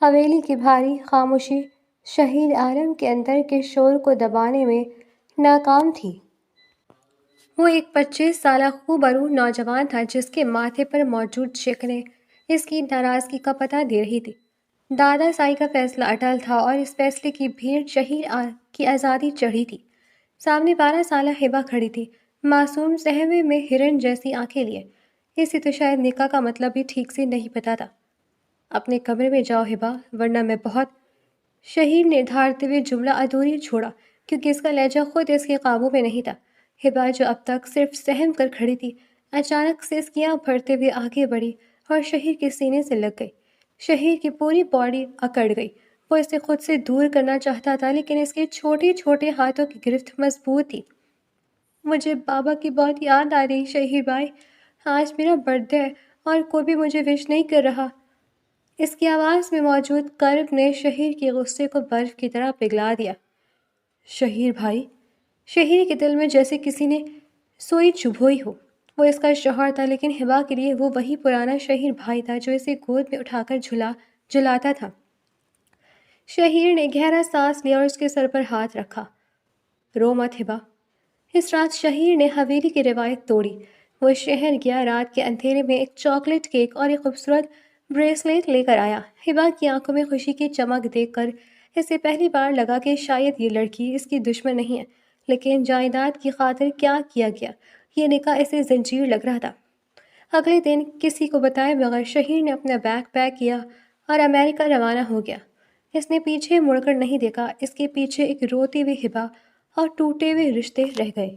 حویلی کی بھاری خاموشی شہید عالم کے اندر کے شور کو دبانے میں ناکام تھی۔ وہ ایک 25 سالہ خوبرو نوجوان تھا جس کے ماتھے پر موجود شکنیں اس کی ناراضگی کا پتہ دے رہی تھی۔ دادا سائی کا فیصلہ اٹل تھا اور اس فیصلے کی بھیڑ شہید کی آزادی چڑھی تھی۔ سامنے 12 سالہ ہبا کھڑی تھی، معصوم صحبے میں ہرن جیسی آنکھیں لیے۔ اسے تو شاید نکاح کا مطلب بھی ٹھیک سے نہیں پتا تھا۔ اپنے کمرے میں جاؤ ہبا، ورنہ میں بہت… شہید نے دھاڑتے ہوئے جملہ ادھوری چھوڑا کیونکہ اس کا لہجہ خود اس کے قابو میں نہیں تھا۔ ہبا جو اب تک صرف سہم کر کھڑی تھی، اچانک سسکیاں بھرتے ہوئے آگے بڑھی اور شہید کے سینے سے لگ گئی۔ شہید کی پوری باڈی اکڑ گئی۔ وہ اسے خود سے دور کرنا چاہتا تھا لیکن اس کے چھوٹے چھوٹے ہاتھوں کی گرفت مضبوط تھی۔ مجھے بابا کی بہت یاد آ رہی شہید بھائی، آج میرا برتھ ڈے ہے اور کوئی بھی مجھے وش نہیں کر رہا۔ اس کی آواز میں موجود کرب نے شہید کے غصے کو برف کی طرح پگھلا دیا۔ شہید بھائی، شہید کے دل میں جیسے کسی نے سوئی چبھوئی ہو۔ وہ اس کا شوہر تھا لیکن ہبا کے لیے وہ وہی پرانا شہید بھائی تھا جو اسے گود میں اٹھا کر جلاتا تھا۔ شہید نے گہرا سانس لیا اور اس کے سر پر ہاتھ رکھا۔ رو مت ہبا۔ اس رات شہید نے حویلی کی روایت توڑی۔ وہ شہر گیا، رات کے اندھیرے میں ایک چاکلیٹ کیک اور ایک خوبصورت بریسلیٹ لے کر آیا۔ ہبا کی آنکھوں میں خوشی کی چمک دیکھ کر اسے پہلی بار لگا کہ شاید یہ لڑکی اس کی دشمن نہیں ہے، لیکن جائیداد کی خاطر کیا کیا گیا، یہ نکاح اسے زنجیر لگ رہا تھا۔ اگلے دن کسی کو بتائے بغیر شہید نے اپنا بیگ پیک کیا اور امریکہ روانہ ہو گیا۔ اس نے پیچھے مڑ کر نہیں دیکھا، اس کے پیچھے ایک روتی ہوئی ہبا اور ٹوٹے ہوئے رشتے رہ گئے۔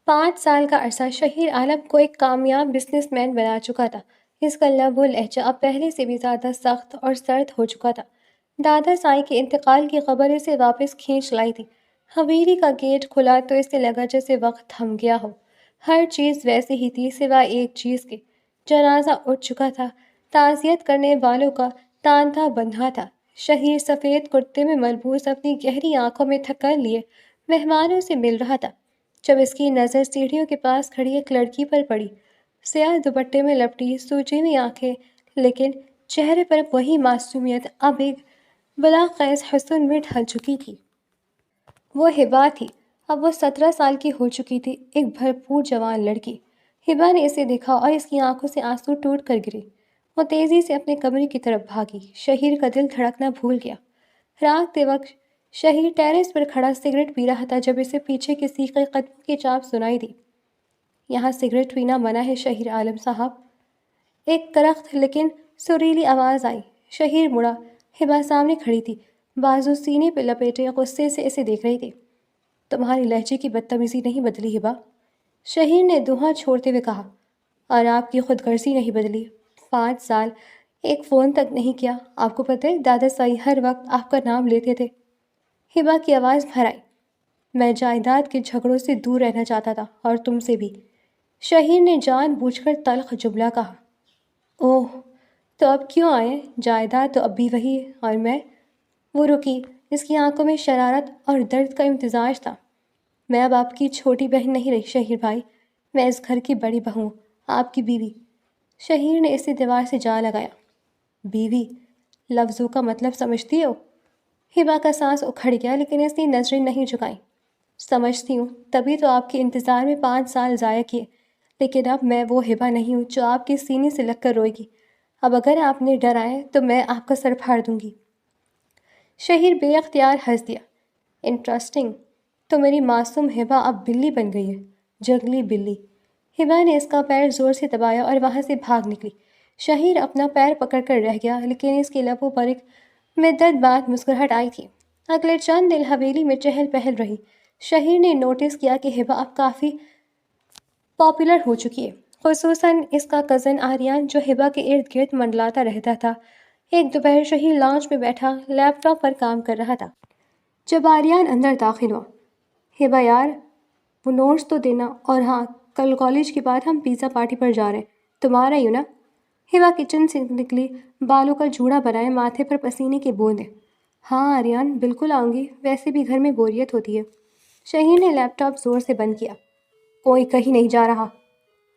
5 سال کا عرصہ شہید عالم کو ایک کامیاب بزنس مین بنا چکا تھا۔ اس کا لب و لہجہ اب پہلے سے بھی زیادہ سخت اور سرد ہو چکا تھا۔ دادا سائی کے انتقال کی خبر اسے واپس کھینچ لائی تھی۔ حویلی کا گیٹ کھلا تو اسے لگا جیسے وقت تھم گیا ہو۔ ہر چیز ویسے ہی تھی سوائے ایک چیز کے۔ جنازہ اٹھ چکا تھا، تعزیت کرنے والوں کا تانتا بندھا تھا۔ شہید سفید کرتے میں ملبوس اپنی گہری آنکھوں میں تھکن لیے مہمانوں سے مل رہا تھا جب اس کی نظر سیڑھیوں کے پاس کھڑی ایک لڑکی پر پڑی۔ سیاہ دوپٹے میں لپٹی، سوجی ہوئی آنکھیں، لیکن چہرے پر وہی معصومیت اب ایک بلاخیز حسن میں ڈھل چکی تھی۔ وہ ہبا تھی۔ اب وہ 17 سال کی ہو چکی تھی، ایک بھرپور جوان لڑکی۔ ہبا نے اسے دیکھا اور اس کی آنکھوں سے آنسو ٹوٹ کر گرے۔ وہ تیزی سے اپنے کمرے کی طرف بھاگی۔ شہید کا دل دھڑکنا بھول گیا۔ رات کے وقت شہید ٹیرس پر کھڑا سگریٹ پی رہا تھا جب اسے پیچھے کسی کے قدموں کی چاپ سنائی دی۔ یہاں سگریٹ پینا منع ہے شہید عالم صاحب، ایک کرخت لیکن سریلی آواز آئی۔ شہید مڑا۔ ہبا سامنے کھڑی تھی، بازو سینے پہ لپیٹے غصے سے اسے دیکھ رہی تھی۔ تمہاری لہجے کی بدتمیزی نہیں بدلی ہبا، شہید نے دھواں چھوڑتے ہوئے کہا، اور آپ کی خود غرضی نہیں بدلی۔ 5 سال ایک فون تک نہیں کیا۔ آپ کو پتہ ہے دادا سائی ہر وقت آپ کا نام لیتے تھے۔ ہبا کی آواز بھر آئی۔ میں جائیداد کے جھگڑوں سے دور رہنا چاہتا تھا اور تم سے بھی۔ شہید نے جان بوجھ کر تلخ جملہ کہا۔ اوہ، تو اب کیوں آئے؟ جائیداد تو اب بھی وہی ہے اور میں… وہ رکی۔ اس کی آنکھوں میں شرارت اور درد کا امتزاج تھا۔ میں اب آپ کی چھوٹی بہن نہیں رہی شہید بھائی، میں اس گھر کی بڑی بہو ہوں، آپ کی بیوی۔ شہید نے اسے دیوار سے جا لگایا۔ بیوی لفظوں کا مطلب سمجھتی ہو؟ ہبا کا سانس اکھڑ گیا لیکن اس نے نظریں نہیں جھکائیں۔ سمجھتی ہوں، تبھی تو آپ کے انتظار میں 5 سال ضائع کیے، لیکن اب میں وہ ہبا نہیں ہوں جو آپ کے سینے سے لگ کر روئے گی۔ اب اگر آپ نے ڈرائے تو میں آپ کا سر پھاڑ دوں گی۔ شہید بے اختیار ہنس دیا۔ انٹرسٹنگ، تو میری معصوم ہبا اب بلی بن گئی ہے، جنگلی بلی۔ ہبا نے اس کا پیر زور سے دبایا اور وہاں سے بھاگ نکلی۔ شہید اپنا پیر پکڑ کر رہ گیا لیکن اس کے لبوں پر ایک مدت بعد مسکراہٹ آئی تھی۔ اگلے چند دن حویلی میں چہل پہل رہی۔ شہید نے نوٹس کیا کہ ہبا اب کافی پاپولر ہو چکی ہے، خصوصاً اس کا کزن آریان جو ہبا کے ارد گرد منڈلاتا رہتا تھا۔ ایک دوپہر شہید لاؤنج میں بیٹھا لیپ ٹاپ پر کام کر رہا تھا جب آریان اندر داخل ہوا۔ ہبا یار، وہ نوٹس تو دینا، اور ہاں، کل کالج کے بعد ہم پیزا پارٹی پر جا رہے ہیں، تم آ رہی ہو نا؟ ہبا کچن سے نکلی، بالوں کا جوڑا بنائے، ماتھے پر پسینے کی بوندیں۔ ہاں آریان، بالکل آؤں گی، ویسے بھی گھر میں بوریت ہوتی ہے۔ شہید نے لیپ ٹاپ زور سے بند کیا۔ کوئی کہیں نہیں جا رہا۔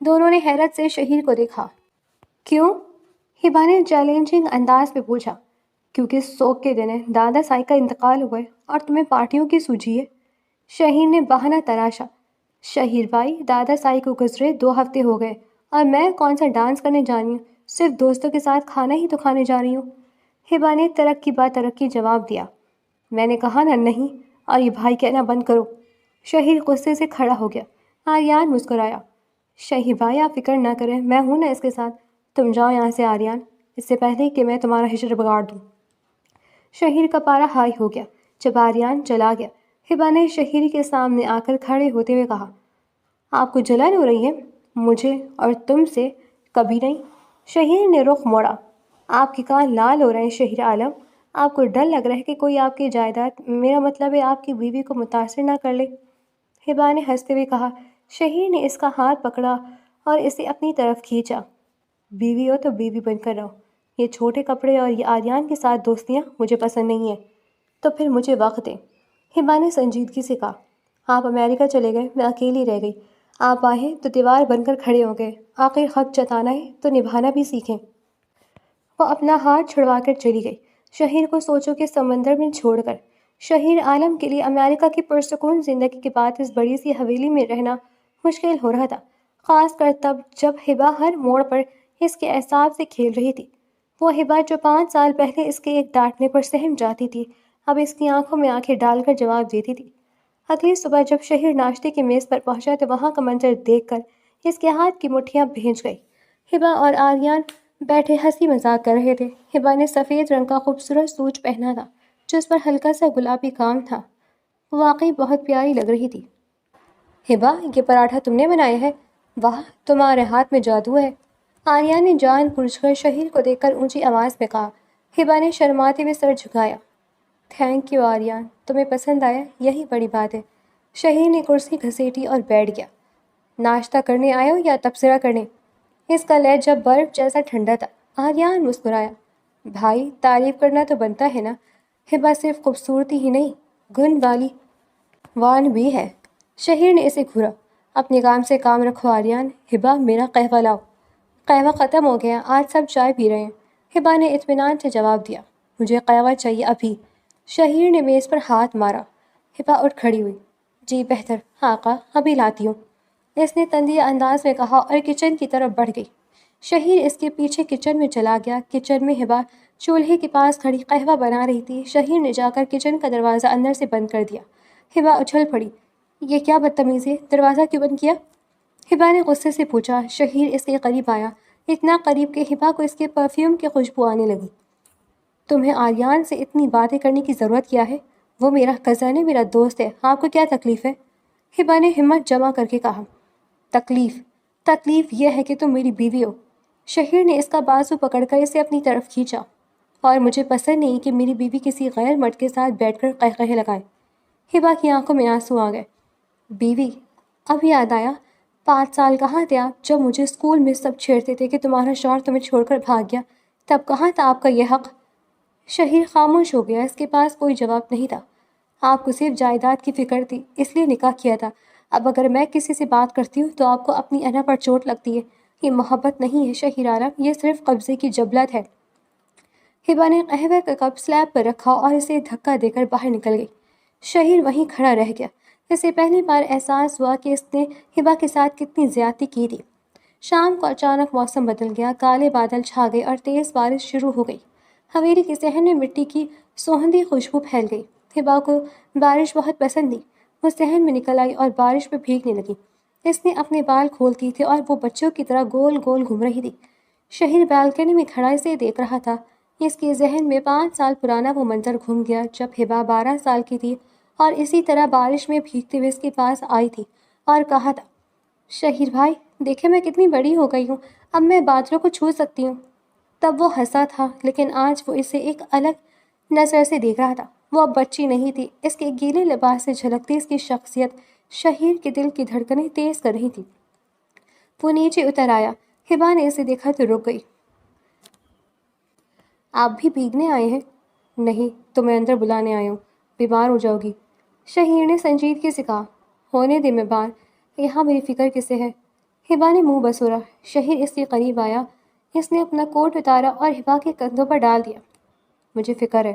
دونوں نے حیرت سے شہید کو دیکھا۔ کیوں؟ ہبا نے چیلنجنگ انداز میں پوچھا۔ کیونکہ سوگ کے دن ہے، دادا سائی کا انتقال ہوا ہے اور تمہیں پارٹیوں کی سوچی ہے۔ شہیر نے بہانہ تراشا۔ شہیر بھائی، دادا سائی کو گزرے 2 ہفتے ہو گئے اور میں کون سا ڈانس کرنے جا رہی ہوں؟ صرف دوستوں کے ساتھ کھانا ہی تو کھانے جا رہی ہوں۔ ہبا نے ترقی با ترقی جواب دیا۔ میں نے کہا نا نہیں، اور یہ بھائی کہنا بند کرو۔ شہیر غصے سے کھڑا ہو گیا۔ آریان مسکرایا۔ شہیر بھائی آپ فکر نہ کریں، میں ہوں نا اس کے ساتھ۔ تم جاؤ یہاں سے آریان، اس سے پہلے کہ میں تمہارا ہجر بگاڑ دوں۔ شہیر کا پارا ہائی ہو گیا جب آریان چلا گیا۔ ہبا نے شہیر کے سامنے آ کر کھڑے ہوتے ہوئے کہا، آپ کو جلن ہو رہی ہے؟ مجھے اور تم سے کبھی نہیں۔ شہیر نے رخ موڑا۔ آپ کے کان لال ہو رہے ہیں شہیر عالم، آپ کو ڈر لگ رہا ہے کہ کوئی آپ کی جائیداد، میرا مطلب ہے آپ کی بیوی کو متاثر نہ کر لے۔ ہبا نے ہنستے ہوئے کہا۔ شہیر نے اس کا ہاتھ پکڑا اور اسے اپنی طرف کھینچا۔ بیوی ہو تو بیوی بن کر رہو۔ یہ چھوٹے کپڑے اور یہ آریان کے ساتھ دوستیاں مجھے پسند نہیں ہیں۔ تو پھر مجھے وقت دیں۔ ہبا نے سنجیدگی سے کہا۔ آپ امریکہ چلے گئے، میں اکیلی رہ گئی۔ آپ آئے تو دیوار بن کر کھڑے ہو گئے۔ آخر حق جتانا ہے تو نبھانا بھی سیکھیں۔ وہ اپنا ہاتھ چھڑوا کر چلی گئی، شہیر کو سوچوں کے سمندر میں چھوڑ کر۔ شہیر عالم کے لیے امریکہ کی پرسکون زندگی کے بعد اس بڑی سی حویلی میں رہنا مشکل ہو رہا تھا، خاص کر تب جب ہبا ہر موڑ پر اس کے اعصاب سے کھیل رہی تھی۔ وہ ہبا جو 5 سال پہلے اس کے ایک ڈانٹنے پر سہم جاتی تھی، اب اس کی آنکھوں میں آنکھیں ڈال کر جواب دیتی تھی۔ اگلی صبح جب شہیر ناشتے کی میز پر پہنچا تو وہاں کا منظر دیکھ کر اس کے ہاتھ کی مٹھیاں بھیج گئی۔ ہبا اور آریان بیٹھے ہنسی مذاق کر رہے تھے۔ ہبا نے سفید رنگ کا خوبصورت سوٹ پہنا تھا جس پر ہلکا سا گلابی کام تھا۔ وہ واقعی بہت پیاری لگ رہی تھی۔ ہبا، یہ پراٹھا تم نے بنایا ہے؟ واہ، تمہارے ہاتھ میں جادو ہے۔ آریان نے جان بوجھ کر شہیر کو دیکھ کر اونچی آواز میں کہا۔ ہبا نے شرماتے ہوئے سر جھکایا۔ تھینک یو آریان، تمہیں پسند آیا، یہی بڑی بات ہے۔ شہیر نے کرسی گھسیٹی اور بیٹھ گیا۔ ناشتہ کرنے آئے ہو یا تبصرہ کرنے؟ اس کا لہجہ برف جیسا ٹھنڈا تھا۔ آریان مسکرایا۔ بھائی، تعریف کرنا تو بنتا ہے نا۔ ہبا صرف خوبصورتی ہی نہیں، گن والی وان بھی ہے۔ شہیر نے اسے گھورا۔ اپنے کام سے کام رکھو آریان۔ ہبا، میرا قہوہ لاؤ۔ قہوہ ختم ہو گیا، آج سب چائے پی رہے ہیں۔ ہبا نے اطمینان سے جواب دیا۔ مجھے قہوہ چاہیے ابھی۔ شہیر نے میز پر ہاتھ مارا۔ ہبا اٹھ کھڑی ہوئی۔ جی بہتر آقا، ابھی لاتی ہوں، اس نے تندیہ انداز میں کہا اور کچن کی طرف بڑھ گئی۔ شہیر اس کے پیچھے کچن میں چلا گیا۔ کچن میں ہبا چولہے کے پاس کھڑی قہوہ بنا رہی تھی۔ شہیر نے جا کر کچن کا دروازہ اندر سے بند کر دیا۔ ہبا اچھل پڑی۔ یہ کیا بدتمیزی ہے، دروازہ کیوں بند کیا؟ ہبا نے غصے سے پوچھا۔ شہیر اس کے قریب آیا، اتنا قریب کہ ہبا کو اس کے پرفیوم کی خوشبو آنے لگی۔ تمہیں آریان سے اتنی باتیں کرنے کی ضرورت کیا ہے؟ وہ میرا کزن ہے، میرا دوست ہے، آپ کو کیا تکلیف ہے؟ ہبا نے ہمت جمع کر کے کہا۔ تکلیف یہ ہے کہ تم میری بیوی ہو۔ شہیر نے اس کا بازو پکڑ کر اسے اپنی طرف کھینچا۔ اور مجھے پسند نہیں کہ میری بیوی کسی غیر مرد کے ساتھ بیٹھ کر قہقہے لگائے۔ ہبا کی آنکھوں میں آنسو آ گئے۔ بیوی؟ اب یاد آیا، 5 سال کہاں تھے آپ جب مجھے اسکول میں سب چھیڑتے تھے کہ تمہارا شوہر تمہیں چھوڑ کر بھاگ گیا؟ تب کہاں تھا آپ کا یہ حق؟ شہیر خاموش ہو گیا، اس کے پاس کوئی جواب نہیں تھا۔ آپ کو صرف جائیداد کی فکر تھی، اس لیے نکاح کیا تھا۔ اب اگر میں کسی سے بات کرتی ہوں تو آپ کو اپنی انا پر چوٹ لگتی ہے۔ یہ محبت نہیں ہے شہیر عالم، یہ صرف قبضے کی جبلت ہے۔ ہبا نے قہوے کا کپ سلیب پر رکھا اور اسے دھکا دے کر باہر نکل گئی۔ شہیر وہیں کھڑا رہ گیا۔ اسے پہلی بار احساس ہوا کہ اس نے ہبا کے ساتھ کتنی زیادتی کی تھی۔ شام کو اچانک موسم بدل گیا، کالے بادل چھا گئے اور تیز بارش شروع ہو گئی۔ حویلی کے صحن میں مٹی کی سوہندی خوشبو پھیل گئی۔ ہبا کو بارش بہت پسند تھی۔ وہ صحن میں نکل آئی اور بارش میں بھیگنے لگی۔ اس نے اپنے بال کھولتی تھی اور وہ بچوں کی طرح گول گول گھوم رہی تھی۔ شہیر بالکنی میں کھڑا اسے دیکھ رہا تھا۔ اس کے ذہن میں 5 سال پرانا وہ منظر گھوم گیا جب ہبا 12 سال کی تھی اور اسی طرح بارش میں بھیگتے ہوئے اس کے پاس آئی تھی اور کہا تھا، شہیر بھائی دیکھیں میں کتنی بڑی ہو گئی ہوں، اب میں بادلوں کو چھو سکتی ہوں۔ تب وہ ہنسا تھا، لیکن آج وہ اسے ایک الگ نظر سے دیکھ رہا تھا۔ وہ اب بچی نہیں تھی، اس کے گیلے لباس سے جھلکتی اس کی شخصیت شہیر کے دل کی دھڑکنیں تیز کر رہی تھی۔ وہ نیچے اتر آیا۔ ہبا نے اسے دیکھا تو رک گئی۔ آپ بھی بھیگنے آئے ہیں؟ نہیں، تمہیں اندر بلانے آئی ہوں، بیمار ہو جاؤ گی۔ شہیر نے سنجیدگی سے کہا۔ ہونے دے بیمار، یہاں میری فکر کسے ہے؟ ہبا نے منہ بسورا۔ شہیر اس کے قریب آیا۔ اس نے اپنا کوٹ اتارا اور ہبا کے کندھوں پر ڈال دیا۔ مجھے فکر ہے۔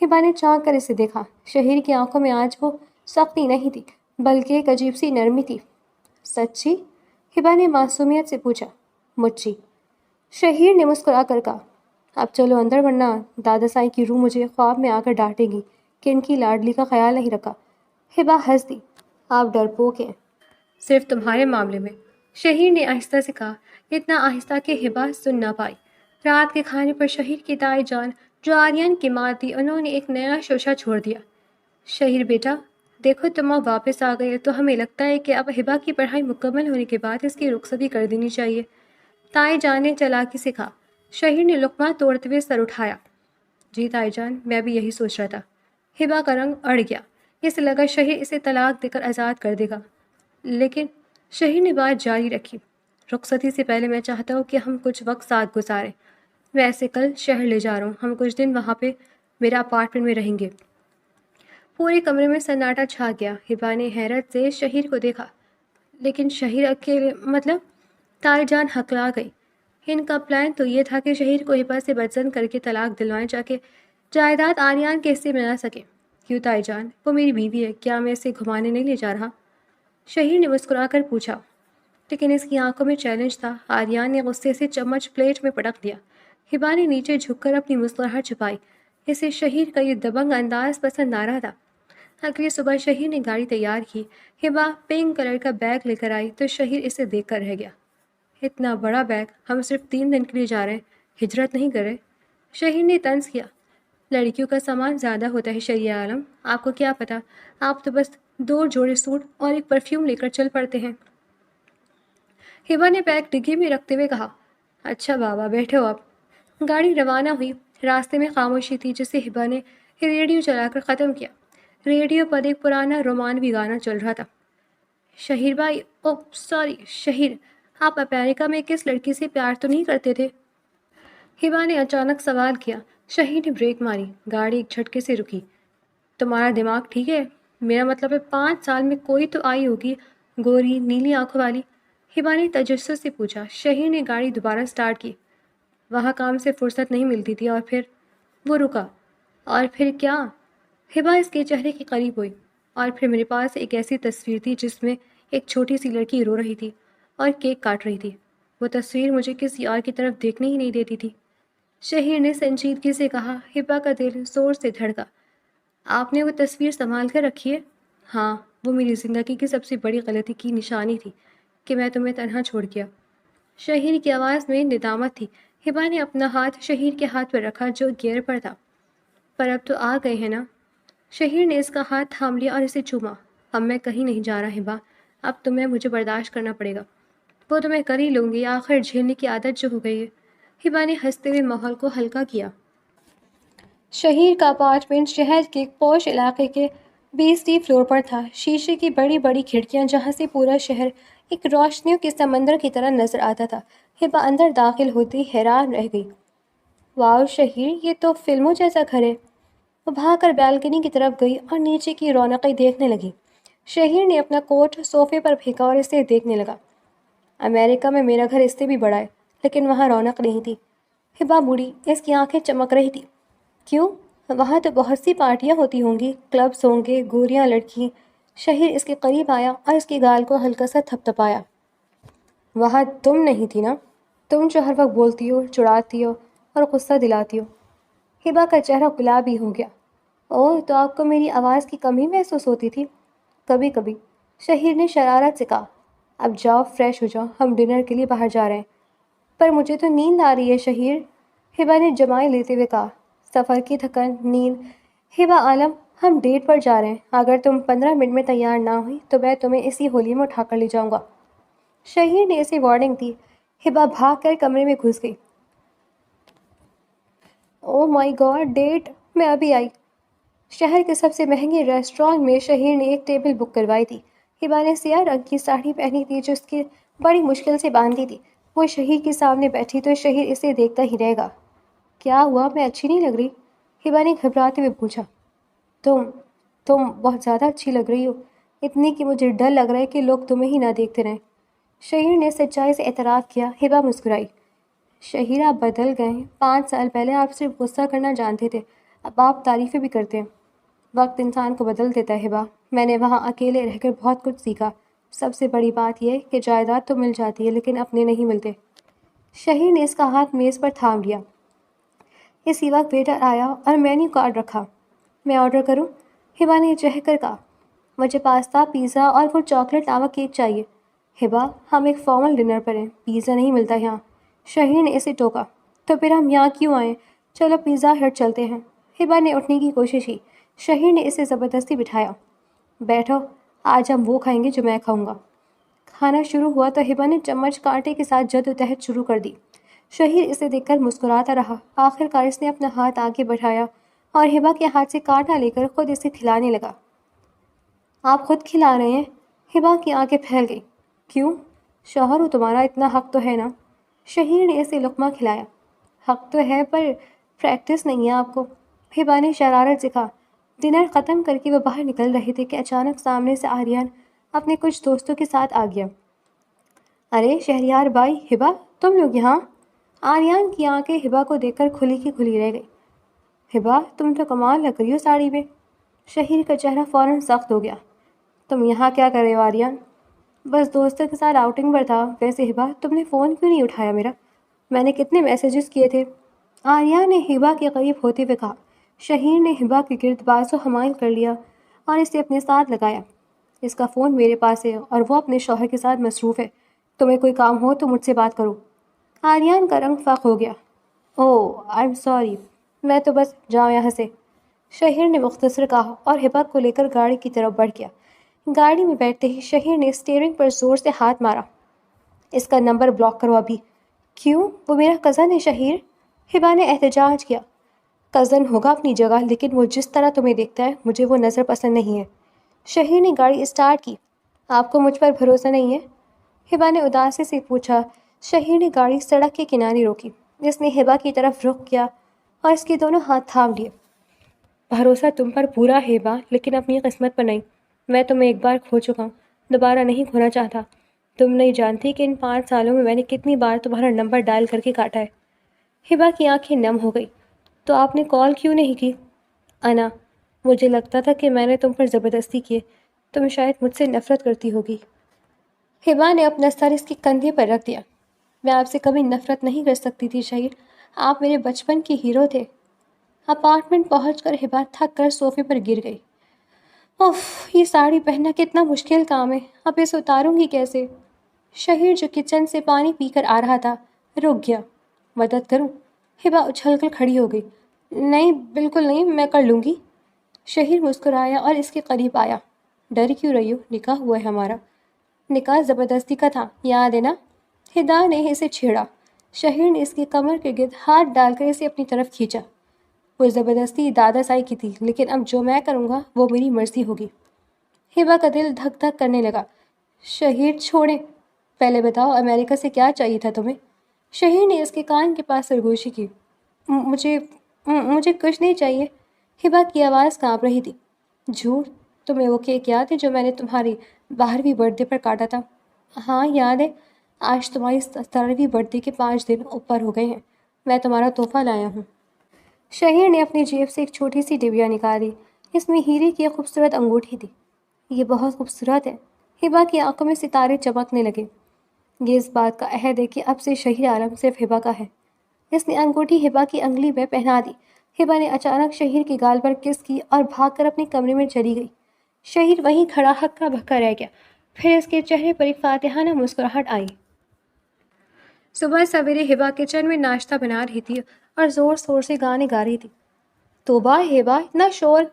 ہبا نے چونک کر اسے دیکھا۔ شہیر کی آنکھوں میں آج وہ سختی نہیں تھی بلکہ ایک عجیب سی نرمی تھی۔ سچی؟ ہبا نے معصومیت سے پوچھا۔ مچی، شہیر نے مسکرا کر کہا۔ اب چلو اندر ورنہ دادا سائی کی روح مجھے خواب میں آ کر ڈانٹے گی کہ ان کی لاڈلی کا خیال نہیں رکھا۔ ہبا ہنس دی۔ آپ ڈرپوک ہیں، صرف تمہارے معاملے میں، شہیر نے آہستہ سے کہا، اتنا آہستہ کہ ہبا سن نہ پائی۔ رات کے کھانے پر شہیر کی دائی جان جو آریان کی ماں تھی، انہوں نے ایک نیا شوشہ چھوڑ دیا۔ شہیر بیٹا، دیکھو تم اب واپس آ گئے تو ہمیں لگتا ہے کہ اب ہبا کی پڑھائی مکمل ہونے کے بعد اس کی رخصتی کر دینی چاہیے۔ تائی جان نے چلاکی سے کہا۔ شہیر نے لقمہ توڑتے ہوئے سر اٹھایا۔ جی تائی جان، میں بھی یہی سوچ رہا تھا۔ ہبا کا رنگ اڑ گیا۔ اسے لگا شہیر اسے طلاق دے کر آزاد کر دے گا، لیکن شہیر نے بات جاری رکھی۔ رخصتی سے پہلے میں چاہتا ہوں کہ ہم کچھ وقت ساتھ گزاریں۔ ویسے کل شہر لے جا رہا ہوں، ہم کچھ دن وہاں پہ میرا اپارٹمنٹ میں رہیں گے۔ پورے کمرے میں سناٹا چھا گیا۔ ہبا نے حیرت سے شہیر کو دیکھا۔ لیکن شہیر اکیلے مطلب؟ تائی جان ہکلا گئی۔ ان کا پلان تو یہ تھا کہ شہیر کو ہبا سے بدزن کر کے طلاق دلوائیں تاکہ جائیداد آریان کے حصے میں آ سکے۔ کیوں تائی جان؟ وہ میری بیوی ہے، کیا میں اسے گھمانے نہیں لے جا رہا؟ شہیر نے مسکرا کر پوچھا۔ لیکن اس کی آنکھوں میں چیلنج تھا۔ آریان نے غصے سے چمچ پلیٹ میں پٹک دیا۔ ہبا نے نیچے جھک کر اپنی مسکراہٹ چھپائی۔ اسے شہیر کا یہ دبنگ انداز پسند آ رہا تھا۔ اگلی صبح شہیر نے گاڑی تیار کی۔ ہبا پنک کلر کا بیگ لے کر آئی تو شہیر اسے دیکھ کر رہ گیا۔ اتنا بڑا بیگ، ہم صرف 3 دن کے لیے جا رہے ہیں، ہجرت نہیں کر رہے۔ شہیر نے طنز کیا۔ لڑکیوں کا سامان زیادہ ہوتا ہے شریع عالم، آپ کو کیا پتا، آپ تو بس 2 جوڑے سوٹ اور ایک پرفیوم لے کر چل پڑتے ہیں۔ ہبا نے بیگ ڈگی میں رکھتے ہوئے کہا۔ اچھا بابا، بیٹھے ہو آپ۔ گاڑی روانہ ہوئی۔ راستے میں خاموشی تھی جسے ہبا نے ریڈیو چلا کر ختم کیا۔ ریڈیو پر ایک پرانا رومانوی گانا چل رہا تھا۔ شہیر بھائی، سوری شہیر، آپ امریکہ میں کس لڑکی سے پیار تو نہیں کرتے تھے؟ ہبا نے اچانک سوال کیا۔ شہیر نے بریک ماری۔ گاڑی ایک جھٹکے سے رکی۔ تمہارا دماغ ٹھیک ہے؟ میرا مطلب ہے 5 سال میں کوئی تو آئی ہوگی، گوری نیلی آنکھوں والی۔ ہبا نے تجسس سے پوچھا۔ شہیر نے گاڑی دوبارہ سٹارٹ کی۔ وہاں کام سے فرصت نہیں ملتی تھی اور پھر وہ رکا۔ اور پھر کیا؟ ہبا اس کے چہرے کے قریب ہوئی۔ اور پھر میرے پاس ایک ایسی تصویر تھی جس میں ایک چھوٹی سی لڑکی رو رہی تھی اور کیک کاٹ رہی تھی۔ وہ تصویر مجھے کسی اور کی طرف دیکھنے ہی نہیں دیتی تھی۔ شہیر نے سنجیدگی سے کہا۔ ہبا کا دل زور سے دھڑکا۔ آپ نے وہ تصویر سنبھال کر رکھی ہے؟ ہاں، وہ میری زندگی کی سب سے بڑی غلطی کی نشانی تھی کہ میں تمہیں تنہا چھوڑ گیا۔ شہیر کی آواز میں ندامت تھی۔ ہبا نے اپنا ہاتھ شہیر کے ہاتھ پر رکھا جو گیئر پر تھا۔ پر اب تو آ گئے ہیں نا؟ شہیر نے اس کا ہاتھ تھام لیا اور اسے چوما۔ اب میں کہیں نہیں جا رہا ہبا، اب تمہیں مجھے برداشت کرنا پڑے گا۔ وہ تو میں کر ہی لوں گی، آخر جھیلنے کی عادت جو ہو گئی ہے۔ ہبا نے ہنستے ہوئے ماحول کو ہلکا کیا۔ شہیر کا اپارٹمنٹ شہر کے ایک پوش علاقے کے 20ویں فلور پر تھا۔ شیشے کی بڑی بڑی کھڑکیاں جہاں سے پورا شہر ایک روشنیوں کے سمندر کی طرح نظر آتا تھا۔ ہبا اندر داخل ہوتی حیران رہ گئی۔ واؤ شہیر، یہ تو فلموں جیسا گھر ہے۔ وہ بھاگ کر بالکنی کی طرف گئی اور نیچے کی رونقیں دیکھنے لگی۔ شہیر نے اپنا کوٹ صوفے پر پھینکا اور اسے دیکھنے لگا۔ امریکہ میں میرا گھر اس سے بھی بڑا ہے، لیکن وہاں رونق نہیں تھی۔ ہبا مڑی، اس کی آنکھیں چمک رہی تھی۔ کیوں؟ وہاں تو بہت سی پارٹیاں ہوتی ہوں گی، کلبس ہوں گے، گوریاں لڑکی۔ شہیر اس کے قریب آیا اور اس کی گال کو ہلکا سا تھپ تھپایا۔ وہاں تم نہیں تھی نا؟ تم جو ہر وقت بولتی ہو، چڑھاتی ہو اور غصہ دلاتی ہو۔ ہبا کا چہرہ گلابی ہو گیا۔ اوہ، تو آپ کو میری آواز کی کمی محسوس ہوتی تھی؟ کبھی کبھی، شہیر نے شرارت سے کہا۔ اب جاؤ فریش ہو جاؤ، ہم ڈنر کے لیے باہر جا رہے ہیں۔ پر مجھے تو نیند آ رہی ہے شہیر، ہبا نے جمائے لیتے ہوئے کہا۔ سفر کی تھکن، نیند۔ ہبا عالم، ہم ڈیٹ پر جا رہے ہیں، اگر تم 15 منٹ میں تیار نہ ہوئی تو میں تمہیں اسی ہولی میں اٹھا کر لے جاؤں گا۔ شہیر نے اسے وارننگ دی۔ ہبا بھاگ کر کمرے میں گھس گئی۔ او مائی گاڈ، ڈیٹ؟ میں ابھی آئی۔ شہر کے سب سے مہنگے ریسٹورانٹ میں شہیر نے ایک ٹیبل بک کروائی تھی۔ ہبا نے سیاہ رنگ کی ساڑی پہنی تھی جو اس کی بڑی مشکل سے باندھی تھی۔ وہ شہیر کے سامنے بیٹھی تو شہیر اسے دیکھتا ہی رہ گا۔ کیا ہوا، میں اچھی نہیں لگ رہی؟ ہبا نے گھبراتے ہوئے پوچھا۔ تم بہت زیادہ اچھی لگ رہی ہو، اتنی کہ مجھے ڈر لگ رہا ہے کہ لوگ تمہیں ہی نہ دیکھتے رہیں۔ شہیر نے سچائی سے اعتراف کیا۔ ہبا مسکرائی۔ شہیر آپ بدل گئے ہیں، 5 سال پہلے آپ صرف غصہ کرنا جانتے تھے، اب آپ تعریفیں بھی کرتے ہیں۔ وقت انسان کو بدل دیتا ہے ہبا، میں نے وہاں اکیلے رہ کر بہت کچھ سیکھا۔ سب سے بڑی بات یہ کہ جائیداد تو مل جاتی ہے لیکن اپنے نہیں ملتے۔ شہیر نے اس کا ہاتھ میز پر تھام لیا۔ اسی وقت ویٹر آیا اور مینیو کارڈ رکھا۔ میں آرڈر کروں؟ ہبا نے چہک کر کہا۔ مجھے پاستا، پیزا اور وہ چاکلیٹ لاوا کیک چاہیے۔ ہبا، ہم ایک فارمل ڈنر پر ہیں، پیزا نہیں ملتا یہاں۔ شہیر نے اسے ٹوکا۔ تو پھر ہم یہاں کیوں آئے؟ چلو پیزا ہٹ چلتے ہیں۔ ہبا نے اٹھنے کی کوشش کی۔ شہیر نے اسے زبردستی بٹھایا۔ بیٹھو، آج ہم وہ کھائیں گے جو میں کھاؤں گا۔ کھانا شروع ہوا تو ہبا نے چمچ کانٹے کے ساتھ جدوجہد شروع کر دی۔ شہیر اسے دیکھ کر مسکراتا رہا۔ آخر کار اس نے اپنا ہاتھ آگے بڑھایا اور ہبا کے ہاتھ سے کانٹا لے کر خود اسے کھلانے لگا۔ آپ خود کھلا رہے ہیں؟ ہبا کی آنکھیں پھیل گئی۔ کیوں؟ شوہر ہو تمہارا، اتنا حق تو ہے نا؟ شہیر نے اسے لقمہ کھلایا۔ حق تو ہے پر پریکٹس نہیں ہے آپ کو، ہبا نے شرارت سے کہا۔ ڈنر ختم کر کے وہ باہر نکل رہے تھے کہ اچانک سامنے سے آریان اپنے کچھ دوستوں کے ساتھ آ گیا۔ ارے شہریار بھائی، ہبا تم لوگ یہاں؟ آریان کی آنکھیں ہبا کو دیکھ کر کھلی کی کھلی رہ گئی۔ ہبا تم تو کمال لگ رہی ہو ساڑی میں۔ شہیر کا چہرہ فوراً سخت ہو گیا۔ تم یہاں کیا کر رہے ہو آریان؟ بس دوستوں کے ساتھ آؤٹنگ پر تھا۔ ویسے ہبا تم نے فون کیوں نہیں اٹھایا میرا؟ میں نے کتنے میسیجز کیے تھے؟ آریان نے ہبا کے قریب ہوتے ہوئے کہا۔ شہیر نے ہبا کے گرد بازو حمائل کر لیا اور اسے اپنے ساتھ لگایا۔ اس کا فون میرے پاس ہے اور وہ اپنے شوہر کے ساتھ مصروف ہے، تمہیں کوئی کام ہو تو مجھ سے بات کرو۔ آریان کا رنگ فاق ہو گیا۔ اوہ آئی ایم سوری، میں تو بس جاؤ یہاں سے، شہیر نے مختصر کہا اور ہبا کو لے کر گاڑی کی طرف بڑھ گیا۔ گاڑی میں بیٹھتے ہی شہیر نے اسٹیئرنگ پر زور سے ہاتھ مارا۔ اس کا نمبر بلاک کرو ابھی۔ کیوں؟ وہ میرا کزن ہے شہیر، ہبا نے احتجاج کیا۔ کزن ہوگا اپنی جگہ، لیکن وہ جس طرح تمہیں دیکھتا ہے مجھے وہ نظر پسند نہیں ہے۔ شہیر نے گاڑی اسٹارٹ کی۔ آپ کو مجھ پر بھروسہ نہیں ہے؟ ہبا نے اداسی سے پوچھا۔ شہیر نے گاڑی سڑک کے کنارے روکی۔ اس نے ہبا کی طرف رخ کیا اور اس کے دونوں ہاتھ تھام لیے۔ بھروسہ تم پر پورا ہے ہبا، لیکن اپنی قسمت پر نہیں۔ میں تمہیں ایک بار کھو چکا ہوں، دوبارہ نہیں کھونا چاہتا۔ تم نہیں جانتی کہ ان 5 سالوں میں نے کتنی بار تمہارا نمبر ڈائل کر کے کاٹا ہے۔ ہبا کی آنکھیں نم ہو گئی۔ تو آپ نے کال کیوں نہیں کی؟ انا، مجھے لگتا تھا کہ میں نے تم پر زبردستی کی، تم شاید مجھ سے نفرت کرتی ہوگی۔ ہبا نے اپنا سر اس کے کندھے پر رکھ دیا۔ میں آپ سے کبھی نفرت نہیں کر سکتی تھی شہیر، آپ میرے بچپن کے ہیرو تھے۔ اپارٹمنٹ پہنچ کر ہبا تھک کر صوفے پر گر گئی۔ اوف، یہ ساڑی پہننا کتنا مشکل کام ہے، اب اسے اتاروں گی کیسے؟ شہیر جو کچن سے پانی پی کر آ رہا تھا رک گیا۔ مدد کروں؟ ہبا اچھل کر کھڑی ہو گئی۔ نہیں بالکل نہیں، میں کر لوں گی۔ شہیر مسکرایا اور اس کے قریب آیا۔ ڈر کیوں رہی ہو؟ نکاح ہوا ہے ہمارا۔ نکاح زبردستی کا تھا، یاد ہے نا؟ ہدا نے اسے چھیڑا۔ شہیر نے اس کی کمر کے گرد ہاتھ ڈال کر اسے اپنی طرف کھینچا۔ وہ زبردستی دادا سائی کی تھی، لیکن اب جو میں کروں گا وہ میری مرضی ہوگی۔ ہبا کا دل دھک دھک کرنے لگا۔ شہیر چھوڑیں، پہلے بتاؤ امریکہ سے کیا چاہیے تھا تمہیں؟ شہیر نے اس کے کان کے پاس سرگوشی کی۔ مجھے کچھ نہیں چاہیے، ہبا کی آواز کانپ رہی تھی۔ جھوٹ، تمہیں وہ کیک یاد ہے جو میں نے تمہاری 12ویں برتھ ڈے پر کاٹا تھا؟ ہاں یاد ہے، آج تمہاری 17ویں برتھ ڈے کے 5 دن اوپر ہو گئے ہیں، میں تمہارا تحفہ لایا ہوں۔ شہیر نے اپنی جیب سے ایک چھوٹی سی ڈبیا نکالی، اس میں ہیرے کی ایک خوبصورت انگوٹھی تھی۔ یہ بہت خوبصورت ہے، ہبا کی آنکھوں میں ستارے چمکنے لگے۔ یہ اس بات کا عہد ہے کہ اب سے شہیر عالم صرف ہبا کا ہے۔ اس نے انگوٹھی ہبا کی انگلی میں پہنا دی۔ ہبا نے اچانک شہیر کے گال پر کس کی اور بھاگ کر اپنے کمرے میں چلی گئی۔ شہیر وہیں کھڑا ہکا بھکا رہ گیا، پھر اس کے چہرے پر ایک فاتحانہ مسکراہٹ آئی۔ صبح سویرے ہبا کچن میں ناشتہ بنا رہی تھی اور زور زور سے گانے گا رہی تھی۔ توبہ ہبا، اتنا شور!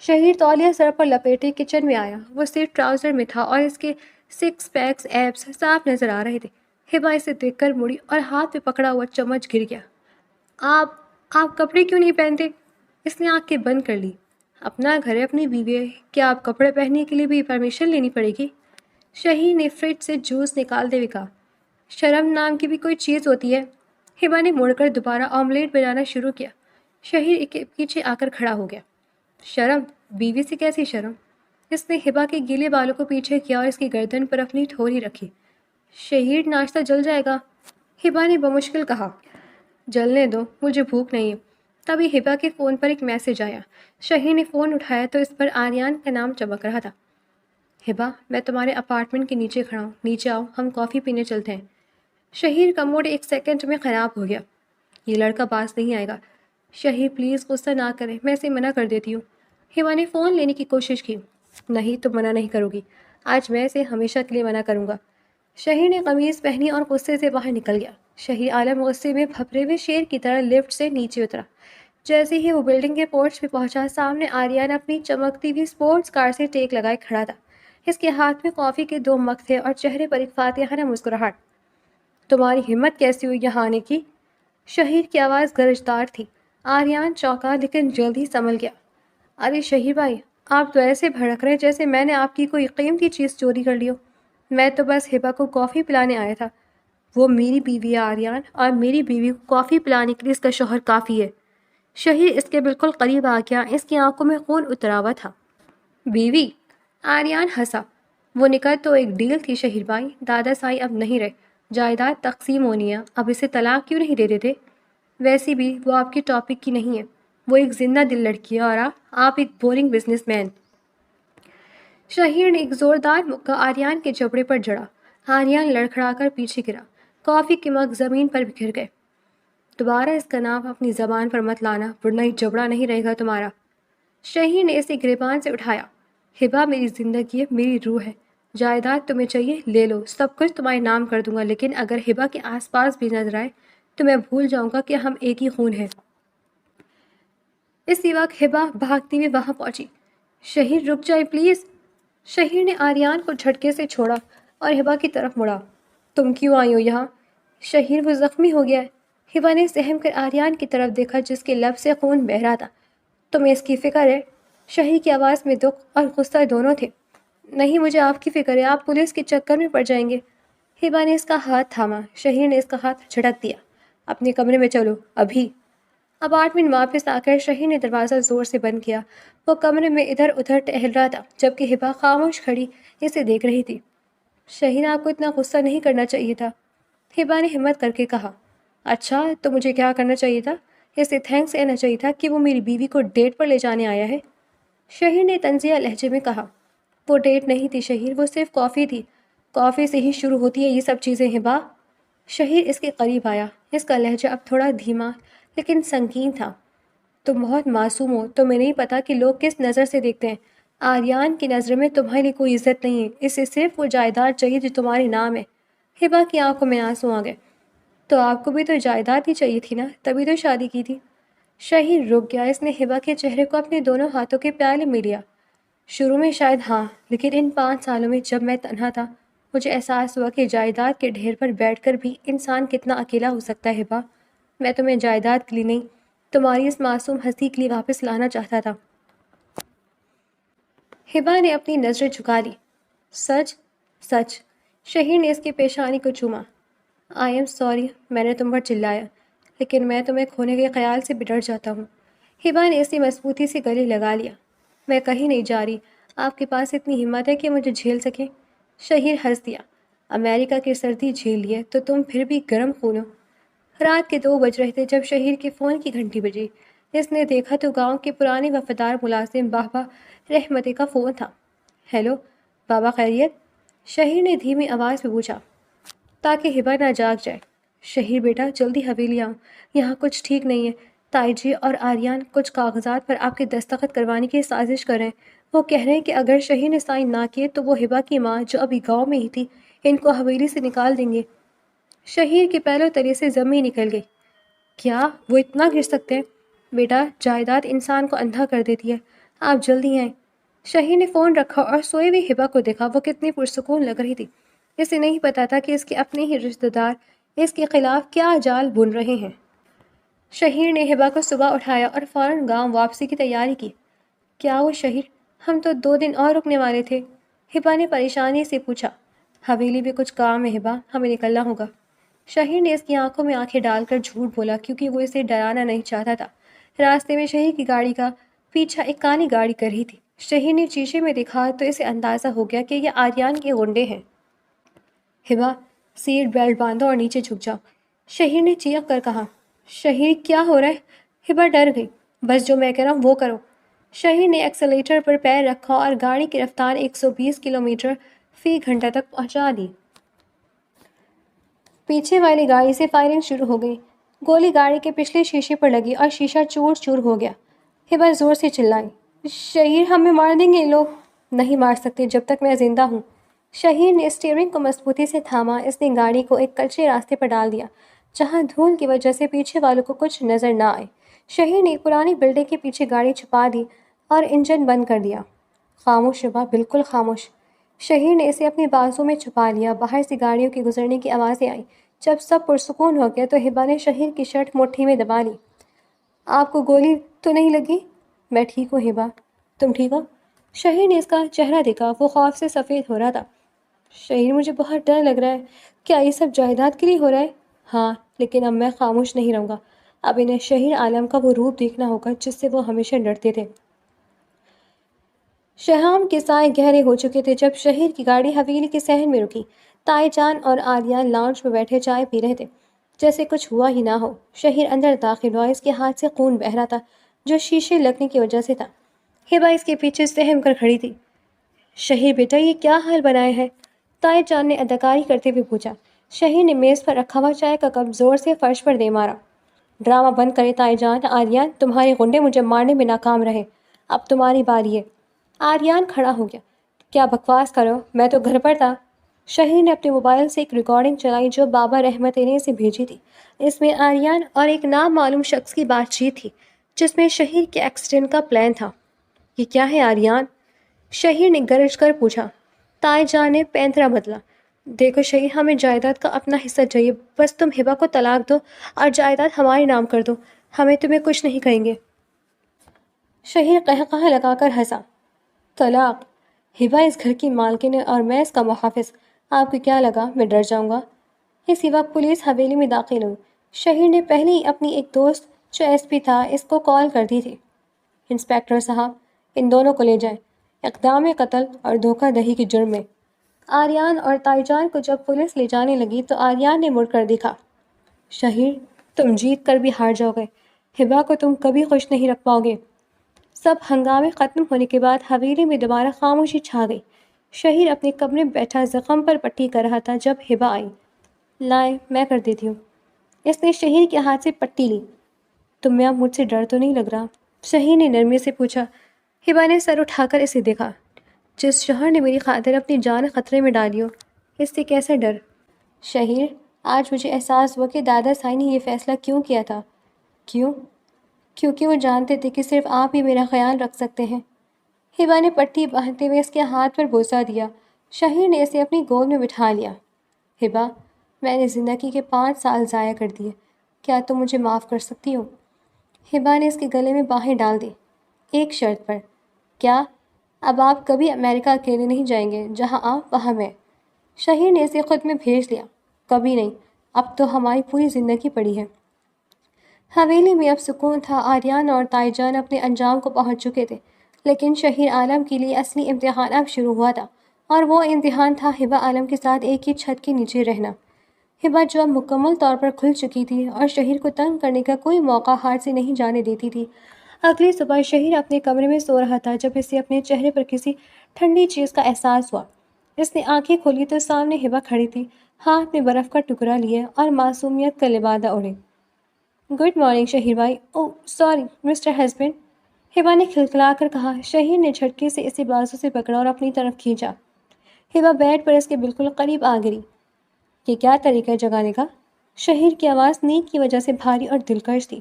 شہیر تولیہ سر پر لپیٹے کچن میں آیا۔ وہ صرف ٹراؤزر میں تھا اور اس کے 6 پیکس ایبس صاف نظر آ رہے تھے۔ ہبا اسے دیکھ کر مڑی اور ہاتھ میں پکڑا ہوا چمچ گر گیا۔ آپ کپڑے کیوں نہیں پہنتے؟ اس نے آنکھیں بند کر لی۔ اپنا گھر ہے، اپنی بیوی ہے، کیا آپ کپڑے پہننے کے لیے بھی پرمیشن لینی پڑے گی؟ شہیر نے فریج سے جوس نکالتے ہوئے کہا۔ شرم نام کی بھی کوئی چیز ہوتی ہے؟ ہبا نے مڑ کر دوبارہ آملیٹ بنانا شروع کیا۔ شہیر کے پیچھے آ کر کھڑا ہو گیا۔ شرم؟ بیوی سے کیسی شرم؟ اس نے ہبا کے گیلے بالوں کو پیچھے کیا اور اس کی گردن پر اپنی ٹھوری رکھی۔ شہیر، ناشتہ جل جائے گا، ہبا نے بمشکل کہا۔ جلنے دو، مجھے بھوک نہیں ہے۔ تبھی ہبا کے فون پر ایک میسج آیا۔ شہیر نے فون اٹھایا تو اس پر آریان کا نام چمک رہا تھا۔ ہبا، میں تمہارے اپارٹمنٹ کے نیچے کھڑا ہوں، نیچے آؤ، ہم کافی پینے چلتے ہیں۔ شہیر کا موڈ ایک سیکنڈ میں خراب ہو گیا۔ یہ لڑکا پاس نہیں آئے گا۔ شہیر پلیز غصہ نہ کریں، میں اسے منع کر دیتی ہوں۔ ہبا نے فون لینے کی کوشش کی۔ نہیں، تم منع نہیں کرو گی، آج میں اسے ہمیشہ کے لیے منع کروں گا۔ شہیر نے قمیض پہنی اور غصے سے باہر نکل گیا۔ شہیر عالم غصے میں بھپرے ہوئے شیر کی طرح لفٹ سے نیچے اترا۔ جیسے ہی وہ بلڈنگ کے پورچ پہ پہنچا، سامنے آریان اپنی چمکتی ہوئی اسپورٹس کار سے ٹیک لگائے کھڑا تھا۔ اس کے ہاتھ میں کافی کے 2 مگ تھے اور چہرے پر ایک فاتحانہ مسکراہٹ۔ تمہاری ہمت کیسی ہوئی یہاں آنے کی؟ شہیر کی آواز گرجدار تھی۔ آریان چونکا لیکن جلد ہی سنبھل گیا۔ ارے شہیر بھائی، آپ تو ایسے بھڑک رہے جیسے میں نے آپ کی کوئی قیمتی چیز چوری کر لی ہو۔ میں تو بس ہبا کو کافی پلانے آیا تھا۔ وہ میری بیوی ہے آریان، اور میری بیوی کو کافی پلانے کے لیے اس کا شوہر کافی ہے۔ شہیر اس کے بالکل قریب آ گیا، اس کی آنکھوں میں خون اترا ہوا تھا۔ بیوی؟ آریان ہنسا۔ وہ نکاح تو ایک ڈیل تھی شہیر بھائی، دادا سائی اب نہیں رہے، جائیداد تقسیم ہونی ہے، اب اسے طلاق کیوں نہیں دے دیتے؟ ویسی بھی وہ آپ کے ٹاپک کی نہیں ہے، وہ ایک زندہ دل لڑکی ہے، اور آپ ایک بورنگ بزنس مین۔ شہیر نے ایک زوردار مکہ آریان کے جبڑے پر جڑا۔ آریان لڑکھڑا کر پیچھے گرا۔ کافی کے مگ زمین پر بکھر گئے۔ دوبارہ اس کا نام اپنی زبان پر مت لانا، ورنہ یہ جبڑا نہیں رہے گا تمہارا۔ شہیر نے اسے گریبان سے اٹھایا۔ ہبا میری زندگی ہے، میری روح ہے، جائیداد تمہیں چاہیے لے لو، سب کچھ تمہارے نام کر دوں گا، لیکن اگر ہبا کے آس پاس بھی نظر آئے تو میں بھول جاؤں گا کہ ہم ایک ہی خون ہیں۔ اسی وقت ہبا بھاگتی ہوئی وہاں پہنچی۔ شہیر رک جائے پلیز۔ شہیر نے آریان کو جھٹکے سے چھوڑا اور ہبا کی طرف مڑا۔ تم کیوں آئی ہو یہاں؟ شہیر وہ زخمی ہو گیا ہے۔ ہبا نے سہم کر آریان کی طرف دیکھا جس کے لب سے خون بہہ رہا تھا۔ تمہیں اس کی فکر ہے؟ شہیر کی آواز میں دکھ اور غصہ دونوں تھے۔ نہیں، مجھے آپ کی فکر ہے، آپ پولیس کے چکر میں پڑ جائیں گے۔ ہبا نے اس کا ہاتھ تھاما۔ شہیر نے اس کا ہاتھ جھٹک دیا۔ اپنے کمرے میں چلو، ابھی۔ اپارٹمنٹ واپس آ کر شہیر نے دروازہ زور سے بند کیا۔ وہ کمرے میں ادھر ادھر ٹہل رہا تھا، جبکہ ہبا خاموش کھڑی اسے دیکھ رہی تھی۔ شہیر، آپ کو اتنا غصہ نہیں کرنا چاہیے تھا، ہبا نے ہمت کر کے کہا۔ اچھا، تو مجھے کیا کرنا چاہیے تھا؟ اسے تھینکس کہنا چاہیے تھا کہ وہ میری بیوی کو ڈیٹ پر لے جانے آیا ہے۔ شہیر نے تنزیہ لہجے میں کہا۔ وہ ڈیٹ نہیں تھی شہیر، وہ صرف کافی تھی۔ کافی سے ہی شروع ہوتی ہے یہ سب چیزیں ہبا۔ شہیر اس کے قریب آیا۔ اس کا لہجہ اب تھوڑا دھیما لیکن سنگین تھا۔ تم بہت معصوم ہو، تمہیں نہیں پتا کہ لوگ کس نظر سے دیکھتے ہیں۔ آریان کی نظر میں تمہارے لیے کوئی عزت نہیں ہے، اسے صرف وہ جائیداد چاہیے جو تمہارے نام ہے۔ ہبا کی آنکھوں میں آنسو آ گئے۔ تو آپ کو بھی تو جائیداد ہی چاہیے تھی نا، تبھی تو شادی کی تھی۔ شہیر رک گیا۔ اس نے ہبا کے چہرے کو اپنے دونوں ہاتھوں کے پیالے میں لیا۔ شروع میں شاید ہاں، لیکن ان 5 سالوں میں جب میں تنہا تھا، مجھے احساس ہوا کہ جائیداد کے ڈھیر پر بیٹھ کر بھی انسان کتنا اکیلا ہو سکتا ہے ہبا۔ میں تمہیں جائیداد کے لیے نہیں، تمہاری اس معصوم ہنسی کے لیے واپس لانا چاہتا تھا۔ ہبا نے اپنی نظریں جھکا لی۔ سچ؟ سچ۔ شہیر نے اس کی پیشانی کو چوما۔ آئی ایم سوری، میں نے تم پر چلایا، لیکن میں تمہیں کھونے کے خیال سے بھی ڈر جاتا ہوں۔ ہبا نے اسے مضبوطی سے گلے لگا لیا۔ میں کہیں نہیں جا رہی، آپ کے پاس اتنی ہمت ہے کہ مجھے جھیل سکیں؟ شہیر ہنس دیا۔ امریکہ کی سردی جھیل لی ہے تو تم پھر بھی گرم خون ہو۔ رات کے 2 بج رہے تھے جب شہیر کے فون کی گھنٹی بجی۔ اس نے دیکھا تو گاؤں کے پرانے وفادار ملازم بابا رحمتی کا فون تھا۔ ہیلو بابا، خیریت؟ شہیر نے دھیمی آواز میں پوچھا تاکہ ہبا نہ جاگ جائے۔ شہیر بیٹا، جلدی حویلی آؤ، یہاں کچھ ٹھیک نہیں ہے۔ تائی جی اور آریان کچھ کاغذات پر آپ کے دستخط کروانے کی سازش کر رہے ہیں۔ وہ کہہ رہے ہیں کہ اگر شہیر نے سائن نہ کیے تو وہ ہبا کی ماں جو ابھی گاؤں میں ہی تھی ان کو حویلی سے نکال دیں گے۔ شہیر کے پہلو تلے سے زمین نکل گئی۔ کیا وہ اتنا گر سکتے ہیں؟ بیٹا، جائیداد انسان کو اندھا کر دیتی ہے، آپ جلدی آئیں۔ شہیر نے فون رکھا اور سوئے ہوئی ہبا کو دیکھا۔ وہ کتنی پرسکون لگ رہی تھی۔ اسے نہیں پتا تھا کہ اس کے اپنے ہی رشتہ دار اس کے خلاف کیا جال بن رہے ہیں۔ شہیر نے ہبا کو صبح اٹھایا اور فوراً گاؤں واپسی کی تیاری کی۔ کیا وہ شہیر، ہم تو 2 دن اور رکنے والے تھے، ہبا نے پریشانی سے پوچھا۔ حویلی بھی کچھ کام ہے ہبا، ہمیں نکلنا ہوگا۔ شہیر نے اس کی آنکھوں میں آنکھیں ڈال کر جھوٹ بولا کیونکہ وہ اسے ڈرانا نہیں چاہتا تھا۔ راستے میں شہیر کی گاڑی کا پیچھا ایک کالی گاڑی کر رہی تھی۔ شہیر نے شیشے میں دیکھا تو اسے اندازہ ہو گیا کہ یہ آریان کے غنڈے ہیں۔ ہبا، سیٹ بیلٹ باندھو اور نیچے جھک جاؤ، شہیر نے چیخ کر کہا۔ شہیر کیا ہو رہا ہے؟ ہبا ڈر گئی۔ بس جو میں کہہ رہا ہوں وہ کرو۔ شہیر نے ایکسیلیٹر پر پیر رکھا اور گاڑی کی رفتار 120 کلومیٹر فی گھنٹہ تک پہنچا دی۔ پیچھے والی گاڑی سے فائرنگ شروع ہو گئی۔ گولی گاڑی کے پچھلے شیشے پر لگی اور شیشہ چور چور ہو گیا۔ ہبا زور سے چلائی، شہیر ہمیں مار دیں گے یہ لوگ۔ نہیں مار سکتے جب تک میں زندہ ہوں۔ شہیر نے اسٹیئرنگ کو مضبوطی سے تھاما۔ اس نے گاڑی کو ایک کچے راستے پر ڈال دیا جہاں دھول کی وجہ سے پیچھے والوں کو کچھ نظر نہ آئے۔ شہیر نے ایک پرانی بلڈنگ کے پیچھے گاڑی چھپا دی اور انجن بند کر دیا۔ خاموش ہبا، بالکل خاموش۔ شہیر نے اسے اپنے بازو میں چھپا لیا۔ باہر سے گاڑیوں کے گزرنے کی آوازیں آئیں۔ جب سب پرسکون ہو گیا تو ہبا نے شہیر کی شرٹ مٹھی میں دبا لی۔ آپ کو گولی تو نہیں لگی؟ میں ٹھیک ہوں ہبا، تم ٹھیک ہو؟ شہیر نے اس کا چہرہ دیکھا، وہ خوف سے سفید ہو رہا تھا۔ شہیر مجھے بہت ڈر لگ رہا ہے۔ کیا یہ سب جائیداد کے لیے ہو رہا ہے؟ ہاں، لیکن اب میں خاموش نہیں رہوں گا۔ اب انہیں شہیر عالم کا وہ روپ دیکھنا ہوگا جس سے وہ ہمیشہ ڈرتے تھے۔ شام کے سائے گہرے ہو چکے تھے جب شہیر کی گاڑی حویلی کے صحن میں رکی۔ تائی جان اور آریان لاؤنج میں بیٹھے چائے پی رہے تھے جیسے کچھ ہوا ہی نہ ہو۔ شہیر اندر داخل ہوا۔ اس کے ہاتھ سے خون بہہ رہا تھا جو شیشے لگنے کی وجہ سے تھا۔ ہبا اس کے پیچھے سہم کر کھڑی تھی۔ شہیر بیٹا، یہ کیا حال بنایا ہے؟ تائی جان نے اداکاری کرتے ہوئے پوچھا۔ شہیر نے میز پر رکھا ہوا چائے کا کپ زور سے فرش پر دے مارا۔ ڈرامہ بند کرے تائی جان۔ آریان، تمہارے غنڈے مجھے مارنے میں ناکام رہے، اب تمہاری باری ہے۔ آریان کھڑا ہو گیا۔ کیا بکواس کرو، میں تو گھر پر تھا۔ شہیر نے اپنے موبائل سے ایک ریکارڈنگ چلائی جو بابر احمد نے اسے بھیجی تھی۔ اس میں آریان اور ایک نامعلوم شخص کی بات چیت تھی جس میں شہیر کے ایکسیڈنٹ کا پلان تھا۔ یہ کیا ہے آریان؟ شہیر نے گرج کر پوچھا۔ تائی جان نے پینترا بدلا۔ دیکھو شہیر، ہمیں جائیداد کا اپنا حصہ چاہیے، بس تم ہبا کو طلاق دو اور جائیداد ہمارے نام کر دو، ہمیں تمہیں کچھ نہیں کہیں گے۔ شہیر قہقہہ لگا کر ہنسا۔ طلاق؟ ہبا اس گھر کی مالکن ہے اور میں اس کا محافظ، آپ کو کیا لگا میں ڈر جاؤں گا؟ اسی وقت پولیس حویلی میں داخل ہوئی۔ شہیر نے پہلے ہی اپنی ایک دوست جو ایس پی تھا اس کو کال کر دی تھی۔ انسپکٹر صاحب، ان دونوں کو لے جائیں، اقدام قتل اور دھوکہ دہی کے جرم میں۔ آریان اور تائی جان کو جب پولیس لے جانے لگی تو آریان نے مڑ کر دیکھا۔ شہیر، تم جیت کر بھی ہار جاؤ گے، ہبا کو تم کبھی خوش نہیں رکھ پاؤ گے۔ سب ہنگامے ختم ہونے کے بعد حویلی میں دوبارہ خاموشی چھا گئی۔ شہیر اپنے کمرے میں بیٹھا زخم پر پٹی کر رہا تھا جب ہبا آئی۔ لائیں، میں کر دیتی ہوں۔ اس نے شہیر کے ہاتھ سے پٹی لی۔ تمہیں اب مجھ سے ڈر تو نہیں لگ رہا؟ شہیر نے نرمی سے پوچھا۔ ہبا نے سر اٹھا کر اسے دیکھا۔ جس شوہر نے میری خاطر اپنی جان خطرے میں ڈالی ہو، اس سے کیسا ڈر؟ شہیر، آج مجھے احساس ہوا کہ دادا سائی نے یہ فیصلہ کیوں کیا تھا۔ کیوں؟ کیونکہ وہ جانتے تھے کہ صرف آپ ہی میرا خیال رکھ سکتے ہیں۔ ہبا نے پٹی باندھتے ہوئے اس کے ہاتھ پر بوسہ دیا۔ شہیر نے اسے اپنی گود میں بٹھا لیا۔ ہبا، میں نے زندگی کے 5 سال ضائع کر دیے، کیا تم مجھے معاف کر سکتی ہو؟ ہبا نے اس کے گلے میں باہیں ڈال دی۔ ایک شرط پر۔ کیا؟ اب آپ کبھی امریکہ اکیلے نہیں جائیں گے، جہاں آپ وہاں میں۔ شہیر نے اسے خود میں بھیج لیا۔ کبھی نہیں، اب تو ہماری پوری زندگی پڑی ہے۔ حویلی میں اب سکون تھا۔ آریان اور تائی جان اپنے انجام کو پہنچ چکے تھے، لیکن شہیر عالم کے لیے اصلی امتحان اب شروع ہوا تھا، اور وہ امتحان تھا ہبا عالم کے ساتھ ایک ہی چھت کے نیچے رہنا۔ ہبا جو اب مکمل طور پر کھل چکی تھی اور شہیر کو تنگ کرنے کا کوئی موقع ہاتھ سے نہیں جانے دیتی تھی۔ اگلی صبح شہیر اپنے کمرے میں سو رہا تھا جب اسے اپنے چہرے پر کسی ٹھنڈی چیز کا احساس ہوا۔ اس نے آنکھیں کھولی تو سامنے ہبا کھڑی تھی، ہاتھ میں برف کا ٹکڑا لیے اور معصومیت کا لبادہ اوڑھے۔ گڈ مارننگ شہیر بھائی۔ اوہ سوری مسٹر ہسبینڈ، ہبا نے کھلکھلا کر کہا۔ شہیر نے جھٹکے سے اسے بازو سے پکڑا اور اپنی طرف کھینچا۔ ہبا بیڈ پر اس کے بالکل قریب آ گری۔ یہ کیا طریقہ ہے جگانے کا؟ شہیر کی آواز نیند کی وجہ سے بھاری اور دلکش تھی۔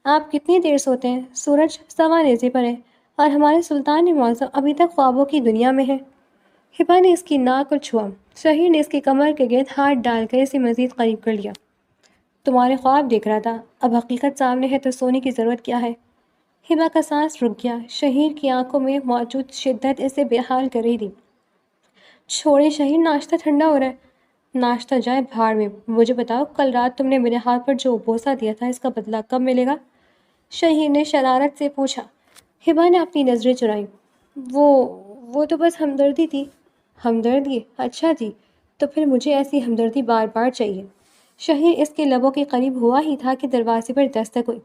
آپ کتنی دیر سوتے ہیں؟ سورج سوا نیزے پر ہے اور ہمارے سلطان معظم ابھی تک خوابوں کی دنیا میں ہے۔ ہبا نے اس کی ناک کو چھوا۔ شہیر نے اس کی کمر کے گرد ہاتھ ڈال کر اسے مزید قریب کر لیا۔ تمہارے خواب دیکھ رہا تھا، اب حقیقت سامنے ہے تو سونے کی ضرورت کیا ہے؟ ہبا کا سانس رک گیا۔ شہیر کی آنکھوں میں موجود شدت اسے بے حال کر رہی تھی۔ چھوڑے شہیر، ناشتہ ٹھنڈا ہو رہا ہے۔ ناشتہ جائے بھاڑ میں، مجھے بتاؤ کل رات تم نے میرے ہاتھ پر جو بوسہ دیا تھا اس کا بدلہ کب ملے گا؟ شہیر نے شرارت سے پوچھا۔ ہبا نے اپنی نظریں چرائیں۔ وہ تو بس ہمدردی تھی۔ ہمدردی؟ اچھا جی، تو پھر مجھے ایسی ہمدردی بار بار چاہیے۔ شہیر اس کے لبوں کے قریب ہوا ہی تھا کہ دروازے پر دستک ہوئی۔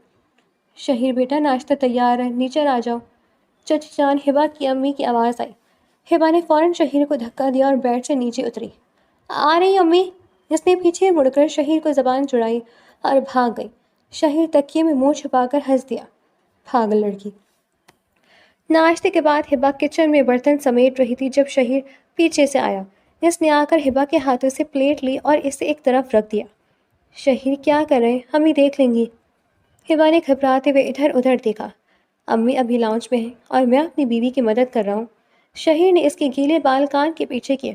شہیر بیٹا ناشتہ تیار ہے، نیچے آ جاؤ۔ چچی جان، ہبا کی امی کی آواز آئی۔ ہبا نے فوراً شہیر کو دھکا دیا اور بیڈ سے نیچے اتری۔ آ رہی امی۔ اس نے پیچھے مڑ کر شہیر کو زبان چڑھائی اور بھاگ گئی۔ شہیر تکیے میں منہ چھپا کر ہنس دیا۔ پاگل لڑکی۔ ناشتے کے بعد ہبا کچن میں برتن سمیٹ رہی تھی جب شہیر پیچھے سے آیا۔ اس نے آ کر ہبا کے ہاتھوں سے پلیٹ لی اور اسے ایک طرف رکھ دیا۔ شہیر کیا کر رہے ہیں؟ امی دیکھ لیں گی۔ ہبا نے گھبراتے ہوئے ادھر ادھر دیکھا۔ امی ابھی لاؤنج میں ہیں اور میں اپنی بیوی کی مدد کر رہا ہوں۔ شہیر نے اس کے گیلے بال کان کے پیچھے کیے۔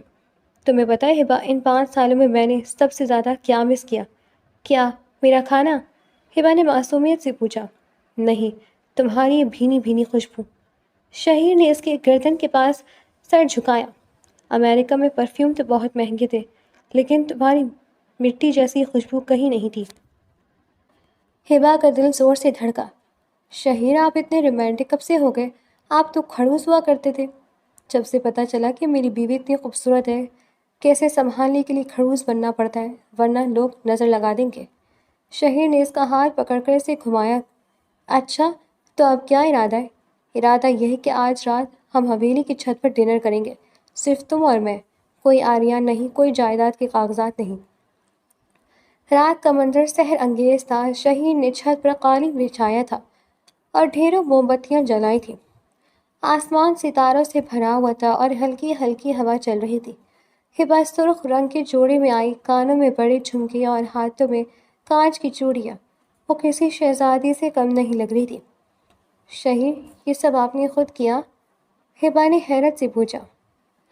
تمہیں پتہ ہے ہبا، ان 5 سالوں میں میں نے سب سے زیادہ کیا مس کیا؟ کیا؟ میرا کھانا؟ ہبا نے معصومیت سے پوچھا۔ نہیں، تمہاری یہ بھینی بھینی خوشبو۔ شہیر نے اس کے گردن کے پاس سر جھکایا۔ امریکہ میں پرفیوم تو بہت مہنگے تھے، لیکن تمہاری مٹی جیسی خوشبو کہیں نہیں تھی۔ ہبا کا دل زور سے دھڑکا۔ شہیر، آپ اتنے رومانٹک کب سے ہو گئے؟ آپ تو کھڑوس ہوا کرتے تھے۔ جب سے پتہ چلا کہ میری بیوی اتنی خوبصورت ہے، کیسے سنبھالنے کے لیے کھڑوس بننا پڑتا ہے، ورنہ لوگ نظر لگا دیں گے۔ شہیر نے اس کا ہاتھ پکڑ کر اسے گھمایا۔ اچھا، تو اب کیا ارادہ ہے؟ ارادہ یہ ہے کہ آج رات ہم حویلی کی چھت پر ڈنر کریں گے، صرف تم اور میں، کوئی آریان نہیں، کوئی جائیداد کے کاغذات نہیں۔ رات کا منظر سحر انگیز تھا۔ شہیر نے چھت پر قالین بچھایا تھا اور ڈھیروں موم بتیاں جلائی تھیں۔ آسمان ستاروں سے بھرا ہوا تھا اور ہلکی ہلکی ہوا چل رہی تھی۔ ہبا سرخ رنگ کے جوڑے میں آئی، کانوں میں بڑے جھمکے اور ہاتھوں میں کانچ کی چوڑیاں۔ وہ کسی شہزادی سے کم نہیں لگ رہی تھی۔ شہیر، یہ سب آپ نے خود کیا؟ ہبا نے حیرت سے پوچھا۔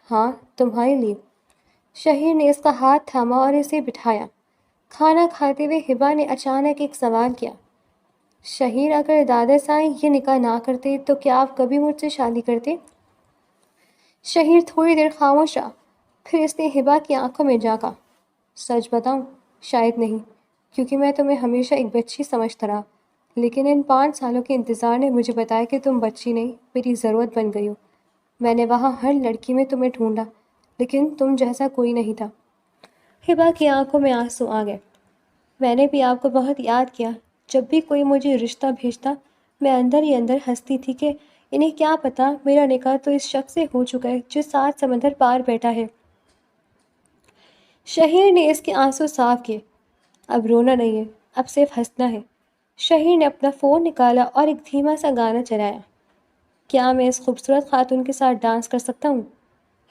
ہاں، تمہارے لیے۔ شہیر نے اس کا ہاتھ تھاما اور اسے بٹھایا۔ کھانا کھاتے ہوئے ہبا نے اچانک ایک سوال کیا۔ شہیر، اگر دادا سائیں یہ نکاح نہ کرتے تو کیا آپ کبھی مجھ سے شادی کرتے؟ شہیر تھوڑی دیر خاموش رہا، پھر اس نے ہبا کی آنکھوں میں جھانکا۔ سچ بتاؤں، شاید نہیں، کیونکہ میں تمہیں ہمیشہ ایک بچی سمجھتا رہا، لیکن ان 5 سالوں کے انتظار نے مجھے بتایا کہ تم بچی نہیں، میری ضرورت بن گئی ہو۔ میں نے وہاں ہر لڑکی میں تمہیں ڈھونڈا، لیکن تم جیسا کوئی نہیں تھا۔ ہبا کی آنکھوں میں آنسو آ گئے۔ میں نے بھی آپ کو بہت یاد کیا۔ جب بھی کوئی مجھے رشتہ بھیجتا، میں اندر ہی اندر ہنستی تھی کہ انہیں کیا پتا میرا نکاح تو اس شخص سے ہو چکا ہے جو 7 سمندر پار بیٹھا ہے۔ شہیر نے اس کے آنسو صاف کیے۔ اب رونا نہیں ہے، اب صرف ہنسنا ہے۔ شہیر نے اپنا فون نکالا اور ایک دھیما سا گانا چلایا۔ کیا میں اس خوبصورت خاتون کے ساتھ ڈانس کر سکتا ہوں؟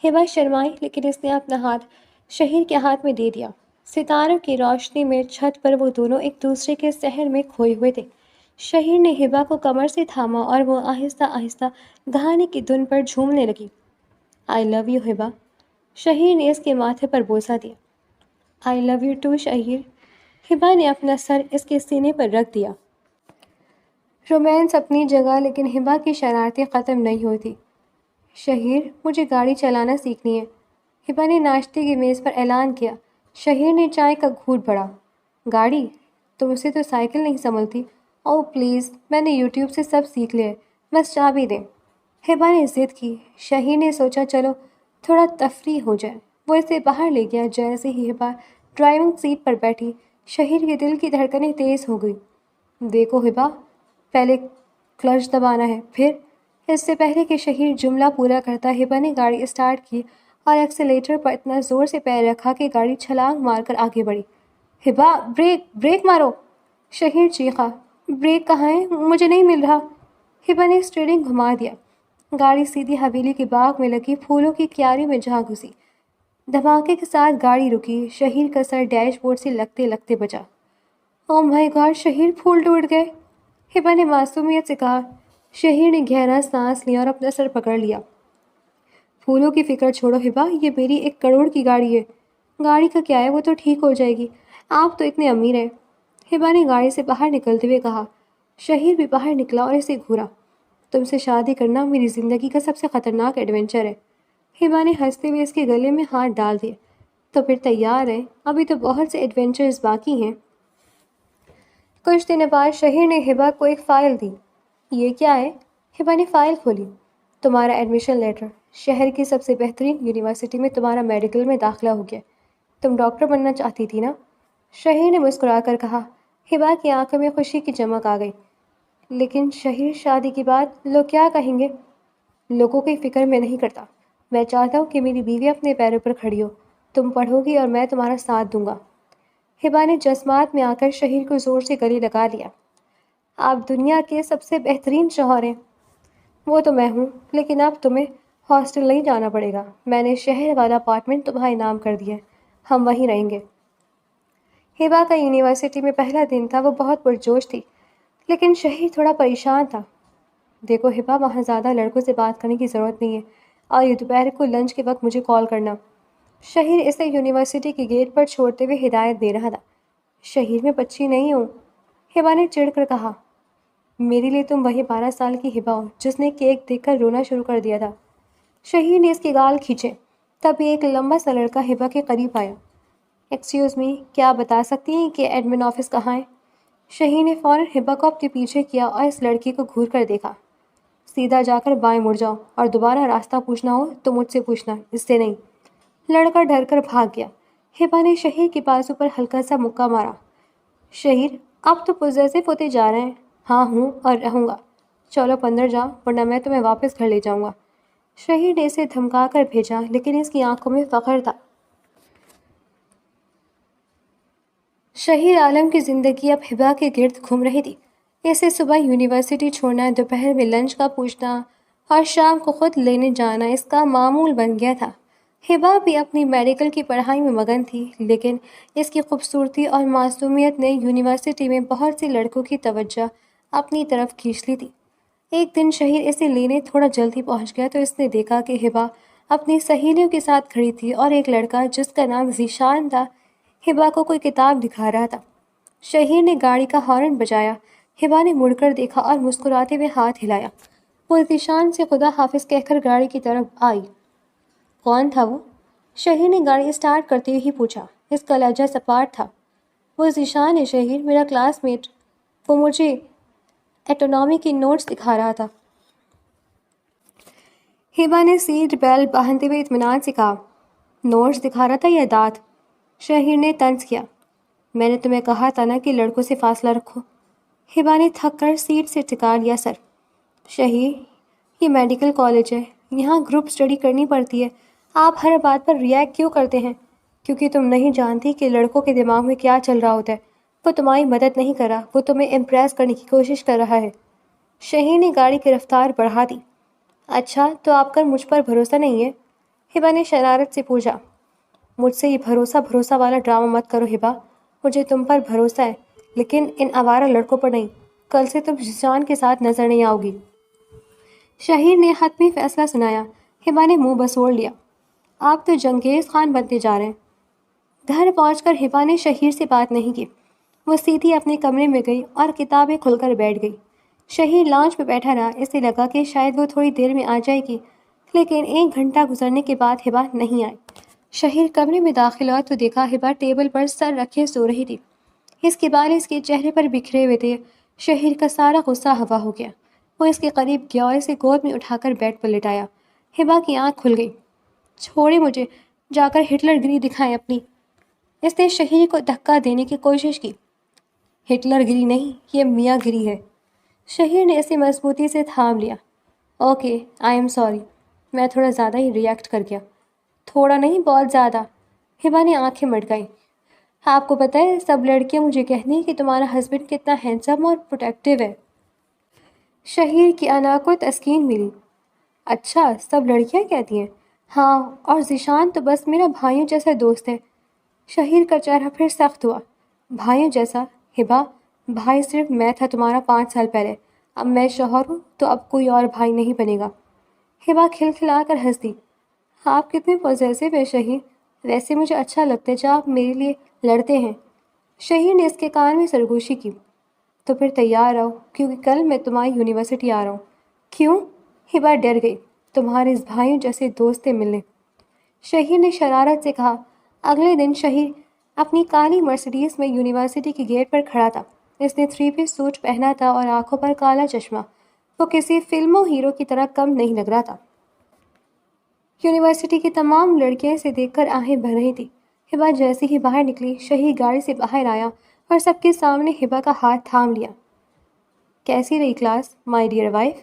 ہبا شرمائی، لیکن اس نے اپنا ہاتھ شہیر کے ہاتھ میں دے دیا۔ ستاروں کی روشنی میں چھت پر وہ دونوں ایک دوسرے کے سحر میں کھوئے ہوئے تھے۔ شہیر نے ہبا کو کمر سے تھاما اور وہ آہستہ آہستہ گانے کی دھن پر جھومنے لگی۔ آئی لو یو ہبا۔ شہیر نے اس کے ماتھے پر بوسہ دیا۔ آئی لو یو ٹو شہیر۔ ہبا نے اپنا سر اس کے سینے پر رکھ دیا۔ رومانس اپنی جگہ، لیکن ہبا کی شرارتیں ختم نہیں ہوتی۔ شہیر، مجھے گاڑی چلانا سیکھنی ہے، ہبا نے ناشتے کی میز پر اعلان کیا۔ شہیر نے چائے کا گھونٹ بھرا۔ گاڑی؟ تم اسے تو سائیکل نہیں سنبھلتی۔ اوہ پلیز، میں نے یوٹیوب سے سب سیکھ لیا ہے، بس چابی دیں۔ ہبا نے ضد کی۔ شہیر نے سوچا چلو تھوڑا تفریح ہو جائے۔ وہ اسے باہر لے گیا۔ جیسے ہی ہبا ڈرائیونگ سیٹ پر بیٹھی، شہیر کے دل کی دھڑکنیں تیز ہو گئی۔ دیکھو ہبا، پہلے کلچ دبانا ہے، پھر۔ اس سے پہلے کہ شہیر جملہ پورا کرتا، ہبا نے گاڑی اسٹارٹ کی اور ایکسیلیٹر پر اتنا زور سے پیر رکھا کہ گاڑی چھلانگ مار کر آگے بڑھی۔ ہبا، بریک، بریک مارو! شہیر چیخا۔ بریک کہاں ہے؟ مجھے نہیں مل رہا۔ ہبا نے اسٹیئرنگ گھما دیا۔ گاڑی سیدھی حویلی کے باغ میں لگی پھولوں کی کیاری میں جا گھسی۔ دھماکے کے ساتھ گاڑی رکی۔ شہیر کا سر ڈیش بورڈ سے لگتے لگتے بچا۔ اوہ مائی گاڈ، شہیر، پھول ٹوٹ گئے! ہبا نے معصومیت سے کہا۔ شہیر نے گہرا سانس لیا اور اپنا سر پکڑ لیا۔ پھولوں کی فکر چھوڑو ہبا، یہ میری 1 کروڑ کی گاڑی ہے۔ گاڑی کا کیا ہے، وہ تو ٹھیک ہو جائے گی، آپ تو اتنے امیر ہیں۔ ہبا نے گاڑی سے باہر نکلتے ہوئے کہا۔ شہیر بھی باہر نکلا اور اسے گھورا۔ تم سے شادی کرنا میری زندگی کا سب سے خطرناک ایڈونچر ہے۔ ہبا نے ہنستے ہوئے اس کے گلے میں ہاتھ ڈال دیے۔ تو پھر تیار ہے، ابھی تو بہت سے ایڈونچرز باقی ہیں۔ کچھ دن بعد شہیر نے ہبا کو ایک فائل دی۔ یہ کیا ہے؟ ہبا نے فائل کھولی۔ تمہارا ایڈمیشن لیٹر، شہر کی سب سے بہترین یونیورسٹی میں تمہارا میڈیکل میں داخلہ ہو گیا۔ تم ڈاکٹر بننا چاہتی تھی نا؟ شہیر نے مسکرا کر کہا۔ ہبا کی آنکھوں میں خوشی کی چمک آ گئی۔ لیکن شہیر، شادی کی بات لوگ کیا کہیں گے؟ لوگوں کی فکر میں نہیں کرتا۔ میں چاہتا ہوں کہ میری بیوی اپنے پیروں پر کھڑی ہو۔ تم پڑھو گی اور میں تمہارا ساتھ دوں گا۔ ہبا نے جذبات میں آ کر شہیر کو زور سے گلے لگا لیا۔ آپ دنیا کے سب سے بہترین شوہر ہیں۔ وہ تو میں ہوں، لیکن اب تمہیں ہاسٹل نہیں جانا پڑے گا۔ میں نے شہر والا اپارٹمنٹ تمہارے نام کر دیا ہے، ہم وہیں رہیں گے۔ ہبا کا یونیورسٹی میں پہلا دن تھا۔ وہ بہت پرجوش تھی، لیکن شہیر تھوڑا پریشان تھا۔ دیکھو ہبا، وہاں زیادہ لڑکوں سے بات کرنے کی ضرورت نہیں ہے، اور یہ دوپہر کو لنچ کے وقت مجھے کال کرنا۔ شہیر اسے یونیورسٹی کے گیٹ پر چھوڑتے ہوئے ہدایت دے رہا تھا۔ شہیر، میں بچی نہیں ہوں، ہبا نے چڑھ کر کہا۔ میرے لیے تم وہی 12 سال کی ہبا ہو جس نے کیک دیکھ کر رونا شروع کر دیا تھا۔ شہیر نے اس کے گال کھینچے۔ تب ایک لمبا سا لڑکا ہبا کے قریب آیا۔ ایکسکیوز می، کیا آپ بتا سکتی ہیں کہ ایڈمن آفس کہاں ہے؟ شہیر نے فوراً ہبا کو اپنے پیچھے کیا اور اس لڑکی کو گھور کر دیکھا۔ سیدھا جا کر بائیں مڑ جاؤ، اور دوبارہ راستہ پوچھنا ہو تو مجھ سے پوچھنا، اس سے نہیں۔ لڑکا ڈر کر بھاگ گیا۔ ہبا نے شہیر کے بازو پر ہلکا سا مکہ مارا۔ شہیر، آپ تو پوزیسو ہوتے جا رہے ہیں۔ ہاں ہوں، اور رہوں گا۔ چلو اندر جاؤ، ورنہ میں تمہیں واپس گھر لے جاؤں گا۔ شہیر نے اسے دھمکا کر بھیجا، لیکن اس کی آنکھوں میں فخر تھا۔ شہیر عالم کی زندگی اب ہبا کے گرد گھوم رہی تھی۔ اسے صبح یونیورسٹی چھوڑنا، دوپہر میں لنچ کا پوچھنا اور شام کو خود لینے جانا اس کا معمول بن گیا تھا۔ ہبا بھی اپنی میڈیکل کی پڑھائی میں مگن تھی، لیکن اس کی خوبصورتی اور معصومیت نے یونیورسٹی میں بہت سے لڑکوں کی توجہ اپنی طرف کھینچ لی تھی۔ ایک دن شہیر اسے لینے تھوڑا جلدی پہنچ گیا تو اس نے دیکھا کہ ہبا اپنی سہیلیوں کے ساتھ کھڑی تھی، اور ایک لڑکا جس کا نام ذیشان تھا ہبا کو کوئی کتاب دکھا رہا تھا۔ شہیر نے گاڑی کا ہارن بجایا۔ ہبا نے مڑ کر دیکھا اور مسکراتے ہوئے ہاتھ ہلایا۔ وہ ذیشان سے خدا حافظ کہہ کر گاڑی کی طرف آئی۔ کون تھا وہ؟ شہیر نے گاڑی اسٹارٹ کرتے ہوئے ہی پوچھا۔ اس کا لہجہ سپاٹ تھا۔ وہ ذیشان ہے شہیر، میرا کلاس میٹ۔ وہ مجھے ایٹونامی کے نوٹس دکھا رہا تھا۔ ہبا نے سیٹ بیلٹ باندھتے ہوئے اطمینان سے کہا۔ نوٹس دکھا رہا تھا یا دانت؟ شہیر نے طنز کیا۔ میں نے تمہیں کہا تھا نا کہ لڑکوں سے فاصلہ رکھو۔ ہبا نے تھک کر سیٹ سے ٹکا لیا سر۔ شہیر، یہ میڈیکل کالج ہے، یہاں گروپ اسٹڈی کرنی پڑتی ہے۔ آپ ہر بات پر ریئیکٹ کیوں کرتے ہیں؟ کیونکہ تم نہیں جانتی کہ لڑکوں کے دماغ میں کیا چل رہا ہوتا ہے۔ وہ تمہاری مدد نہیں کر رہا، وہ تمہیں امپریس کرنے کی کوشش کر رہا ہے۔ شہیر نے گاڑی کی رفتار بڑھا دی۔ اچھا، تو آپ کا مجھ پر بھروسہ نہیں ہے؟ ہبا نے شرارت سے پوچھا۔ مجھ سے یہ بھروسہ والا ڈرامہ مت کرو ہبا۔ مجھے تم پر بھروسہ ہے، لیکن ان آوارہ لڑکوں پر نہیں۔ کل سے تم ذیشان کے ساتھ نظر نہیں آؤ گی۔ شہیر نے حتمی فیصلہ سنایا۔ ہبا نے منہ بسوڑ لیا۔ آپ تو چنگیز خان بنتے جا رہے ہیں۔ گھر پہنچ کر ہبا نے شہیر سے بات نہیں کی۔ وہ سیدھی اپنے کمرے میں گئی اور کتابیں کھول کر بیٹھ گئی۔ شہیر لانچ پہ بیٹھا رہا۔ اسے لگا کہ شاید وہ تھوڑی دیر میں آ جائے گی، لیکن 1 گھنٹہ گزرنے کے بعد ہبا نہیں آئی۔ شہیر کمرے میں داخل ہوا تو دیکھا ہبا ٹیبل پر سر رکھے سو رہی تھی۔ اس کے بال اس کے چہرے پر بکھرے ہوئے تھے۔ شہیر کا سارا غصہ ہوا ہو گیا۔ وہ اس کے قریب گیا اور اسے گود میں اٹھا کر بیڈ پر لٹایا۔ ہبا کی آنکھ کھل گئی۔ چھوڑے مجھے، جا کر ہٹلر گری دکھائیں اپنی۔ اس نے شہیر کو دھکا دینے کی کوشش کی۔ ہٹلر گری نہیں، یہ میاں گری ہے۔ شہیر نے اسے مضبوطی سے تھام لیا۔ اوکے، آئی ایم سوری، میں تھوڑا زیادہ ہی ریئیکٹ کر گیا۔ تھوڑا نہیں، بہت زیادہ۔ ہبا نے آنکھیں مٹکائیں۔ آپ کو پتہ ہے، سب لڑکیاں مجھے کہتی ہیں کہ تمہارا ہسبینڈ کتنا ہینڈسم اور پروٹیکٹیو ہے۔ شہیر کی انا کو تسکین ملی۔ اچھا، سب لڑکیاں کہتی ہیں؟ ہاں، اور ذیشان تو بس میرا بھائیوں جیسا دوست ہے۔ شہیر کا چہرہ پھر سخت ہوا۔ بھائیوں جیسا؟ ہبا، بھائی صرف میں تھا تمہارا 5 سال پہلے۔ اب میں شوہر ہوں تو اب کوئی اور بھائی نہیں بنے گا۔ ہبا کھلکھلا کر ہنس دی۔ آپ کتنے پوزیسو ہیں شہیر، ویسے مجھے اچھا لگتا ہے جب آپ میرے لیے لڑتے ہیں۔ شہیر نے اس کے کان میں سرگوشی کی۔ تو پھر تیار رہو، کیونکہ کل میں تمہاری یونیورسٹی آ رہا ہوں۔ کیوں؟ ہبا ڈر گئی۔ تمہارے اس بھائیوں جیسے دوست سے ملنے۔ شہیر نے شرارت سے کہا۔ اگلے دن شہیر اپنی کالی مرسیڈیز میں یونیورسٹی کے گیٹ پر کھڑا تھا۔ اس نے 3 پیس سوٹ پہنا تھا اور آنکھوں پر کالا چشمہ۔ وہ کسی فلموں ہیرو کی طرح کم نہیں لگ رہا تھا۔ یونیورسٹی کی تمام لڑکیاں اسے دیکھ کر آہیں بھر رہی تھیں۔ ہبا جیسے ہی باہر نکلی، شہیر گاڑی سے باہر آیا اور سب کے سامنے ہبا کا ہاتھ تھام لیا۔ کیسی رہی کلاس مائی ڈیئر وائف؟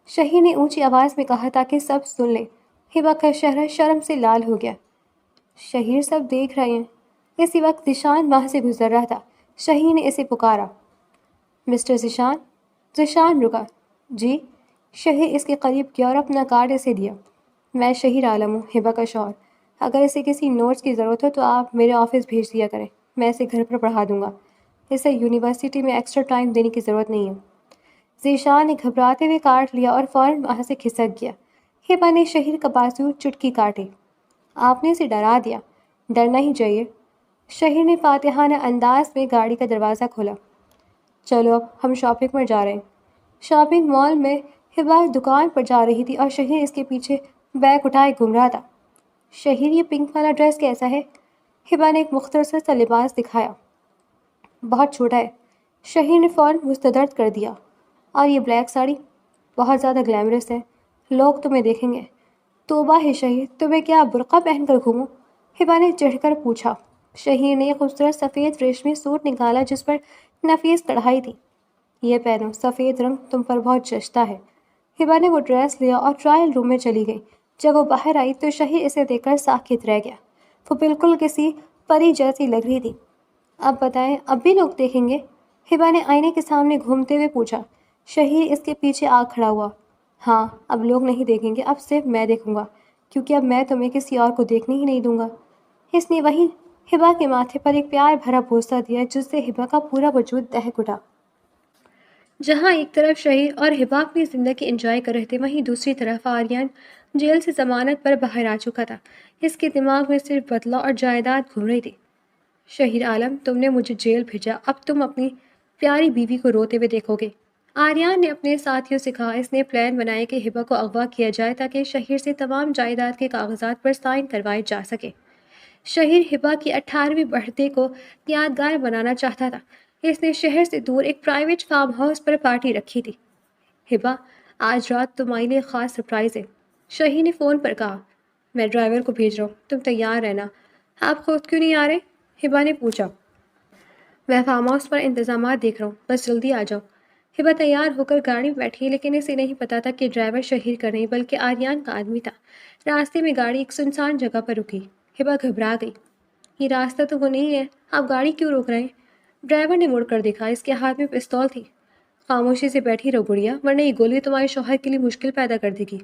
شہیر نے اونچی آواز میں کہا تاکہ سب سن لیں۔ ہبا کا چہرہ شرم سے لال ہو گیا۔ شہیر سب دیکھ رہے ہیں۔ اسی وقت ذیشان وہاں سے گزر رہا تھا۔ شہیر نے اسے پکارا، مسٹر ذیشان۔ ذیشان رکا۔ جی؟ شہیر اس کے قریب گیا اور اپنا کارڈ اسے دیا۔ میں شہیر عالم ہوں، ہبا کا شوہر۔ اگر اسے کسی نوٹس کی ضرورت ہو تو آپ میرے آفس بھیج دیا کریں، میں اسے گھر پر پڑھا دوں گا۔ اسے یونیورسٹی میں ایکسٹرا ٹائم دینے کی ضرورت نہیں ہے۔ ذیشان نے گھبراتے ہوئے کارڈ لیا اور فوراً وہاں سے کھسک گیا۔ ہبا نے شہیر کا بازو چٹکی کاٹی۔ آپ نے اسے ڈرا دیا، ڈرنا ہی چاہیے۔ شہیر نے فاتحانہ انداز میں گاڑی کا دروازہ کھولا۔ چلو اب ہم شاپنگ پر جا رہے ہیں۔ شاپنگ مال میں ہبا دکان پر جا رہی تھی اور شہیر اس کے پیچھے بیگ اٹھائے گھوم رہا تھا۔ شہیر، یہ پنک والا ڈریس کیسا ہے؟ ہبا نے ایک مختصر سا لباس دکھایا۔ بہت چھوٹا ہے، شہیر نے فوراً مسترد کر دیا۔ اور یہ بلیک ساڑی؟ بہت زیادہ گلیمرس ہے، لوگ تمہیں دیکھیں گے۔ توبہ ہے شہیر، تمہیں کیا برقع پہن کر گھوموں؟ ہبا نے چڑھ کر پوچھا۔ شہیر نے ایک خوبصورت سفید ریشمی سوٹ نکالا جس پر نفیس کڑھائی تھی۔ یہ پہنو، سفید رنگ تم پر بہت جچتا ہے۔ ہبا نے وہ ڈریس لیا اور ٹرائل روم میں چلی گئی۔ جب وہ باہر آئی تو شہیر اسے دیکھ کر ساکت رہ گیا۔ وہ بالکل کسی پری جیسی لگ رہی تھی۔ اب بتائیں، اب بھی لوگ دیکھیں گے؟ ہبا نے آئینے کے سامنے گھومتے ہوئے پوچھا۔ شہیر اس کے پیچھے آ کھڑا ہوا۔ ہاں، اب لوگ نہیں دیکھیں گے، اب صرف میں دیکھوں گا، کیونکہ اب میں تمہیں کسی اور کو دیکھنے ہی نہیں دوں گا۔ اس نے وہیں ہبا کے ماتھے پر ایک پیار بھرا بوسہ دیا جس سے ہبا کا پورا وجود دہک اٹھا۔ جہاں ایک طرف شہیر اور ہبا اپنی زندگی انجوائے کر رہے تھے، وہیں دوسری طرف آریان جیل سے ضمانت پر باہر آ چکا تھا۔ اس کے دماغ میں صرف بدلہ اور جائیداد گھوم رہی تھی۔ شہیر عالم، تم نے مجھے جیل بھیجا، اب تم اپنی پیاری بیوی کو روتے ہوئے دیکھو گے۔ آریان نے اپنے ساتھیوں سے کہا۔ اس نے پلان بنایا کہ ہبا کو اغوا کیا جائے تاکہ شہیر سے تمام جائیداد کے کاغذات پر سائن کروائے جا سکے۔ شہیر ہبا کی 18ویں برتھ ڈے کو یادگار بنانا چاہتا تھا۔ اس نے شہر سے دور ایک پرائیویٹ فارم ہاؤس پر پارٹی رکھی تھی۔ ہبا، آج رات تمہارے لیے خاص سرپرائز ہے، شہیر نے فون پر کہا۔ میں ڈرائیور کو بھیج رہا ہوں، تم تیار رہنا۔ آپ خود کیوں نہیں آ رہے؟ ہبا نے پوچھا۔ میں فارم ہاؤس پر انتظامات دیکھ رہا ہوں، بس جلدی آ جاؤ۔ ہبا تیار ہو کر گاڑی میں بیٹھی، لیکن اسے نہیں پتا تھا کہ ڈرائیور شہیر کا نہیں بلکہ آریان کا آدمی تھا۔ راستے میں گاڑی ایک سنسان جگہ پر رکی۔ ہبا گھبرا گئی۔ یہ راستہ تو وہ نہیں ہے، آپ گاڑی کیوں روک رہے ہیں؟ ڈرائیور نے مڑ کر دیکھا، اس کے ہاتھ میں پستول تھی۔ خاموشی سے بیٹھی رہو گڑیا، ورنہ یہ گولی تمہارے شوہر کے لیے مشکل پیدا کر دے گی۔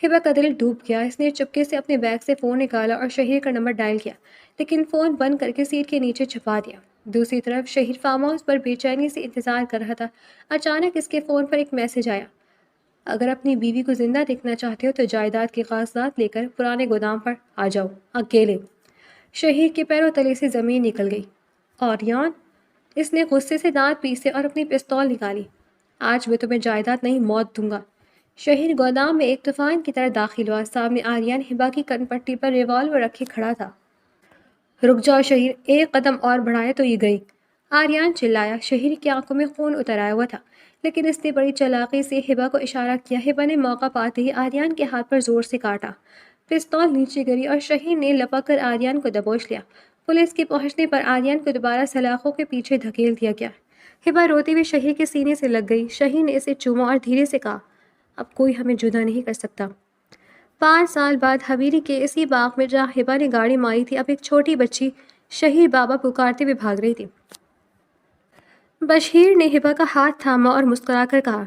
ہبا کا دل ڈوب گیا۔ اس نے چپکے سے اپنے بیگ سے فون نکالا اور شہیر کا نمبر ڈائل کیا، لیکن فون بند کر کے سیٹ کے نیچے چھپا دیا۔ دوسری طرف شہیر فارم ہاؤس پر بے چینی سے انتظار کر رہا تھا۔ اچانک اس کے فون پر ایک میسج آیا۔ اگر اپنی بیوی کو زندہ دیکھنا چاہتے ہو تو جائیداد کے کاغذات لے کر پرانے گودام پر آ جاؤ، اکیلے۔ شہیر کے پیروں تلے سے زمین نکل گئی۔ آریان؟ اس نے غصے سے دانت پیسے اور اپنی پستول نکالی۔ آج میں تمہیں جائیداد نہیں، موت دوں گا۔ شہیر گودام میں ایک طوفان کی طرح داخل ہوا۔ سامنے آریان ہبا کی کن پٹی پر ریوالور رکھے کھڑا تھا۔ رک جاؤ شہیر، ایک قدم اور بڑھایا تو یہ گئی۔ آریان چلایا۔ شہیر کی آنکھوں میں خون اتر آیا ہوا تھا، لیکن اس نے بڑی چالاکی سے ہبا کو اشارہ کیا۔ ہبا نے موقع پاتے ہی آریان کے ہاتھ پر زور سے کاٹا۔ پستول نیچے گری اور شہیر نے لپک کر آریان کو دبوچ لیا۔ پولیس کے پہنچنے پر آریان کو دوبارہ سلاخوں کے پیچھے دھکیل دیا گیا۔ ہبا روتے ہوئے شہیر کے سینے سے لگ گئی۔ شہیر نے اسے چوما اور دھیرے سے کہا، اب کوئی ہمیں جدا نہیں کر سکتا۔ 5 سال بعد حویری کے اسی باغ میں جہاں ہبا نے گاڑی ماری تھی، اب ایک چھوٹی بچی شہیر بابا پکارتے ہوئے بھاگ رہی تھی۔ بشیر نے ہبا کا ہاتھ تھاما اور مسکرا کر کہا،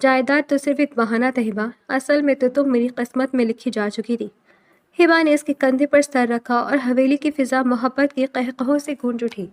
جائیداد تو صرف ایک بہانہ تھا ہبا، اصل میں تو تم میری قسمت میں لکھی جا چکی تھی۔ ہبا نے اس کے کندھے پر سر رکھا اور حویلی کی فضا محبت کے قہقہوں سے گونج اٹھی۔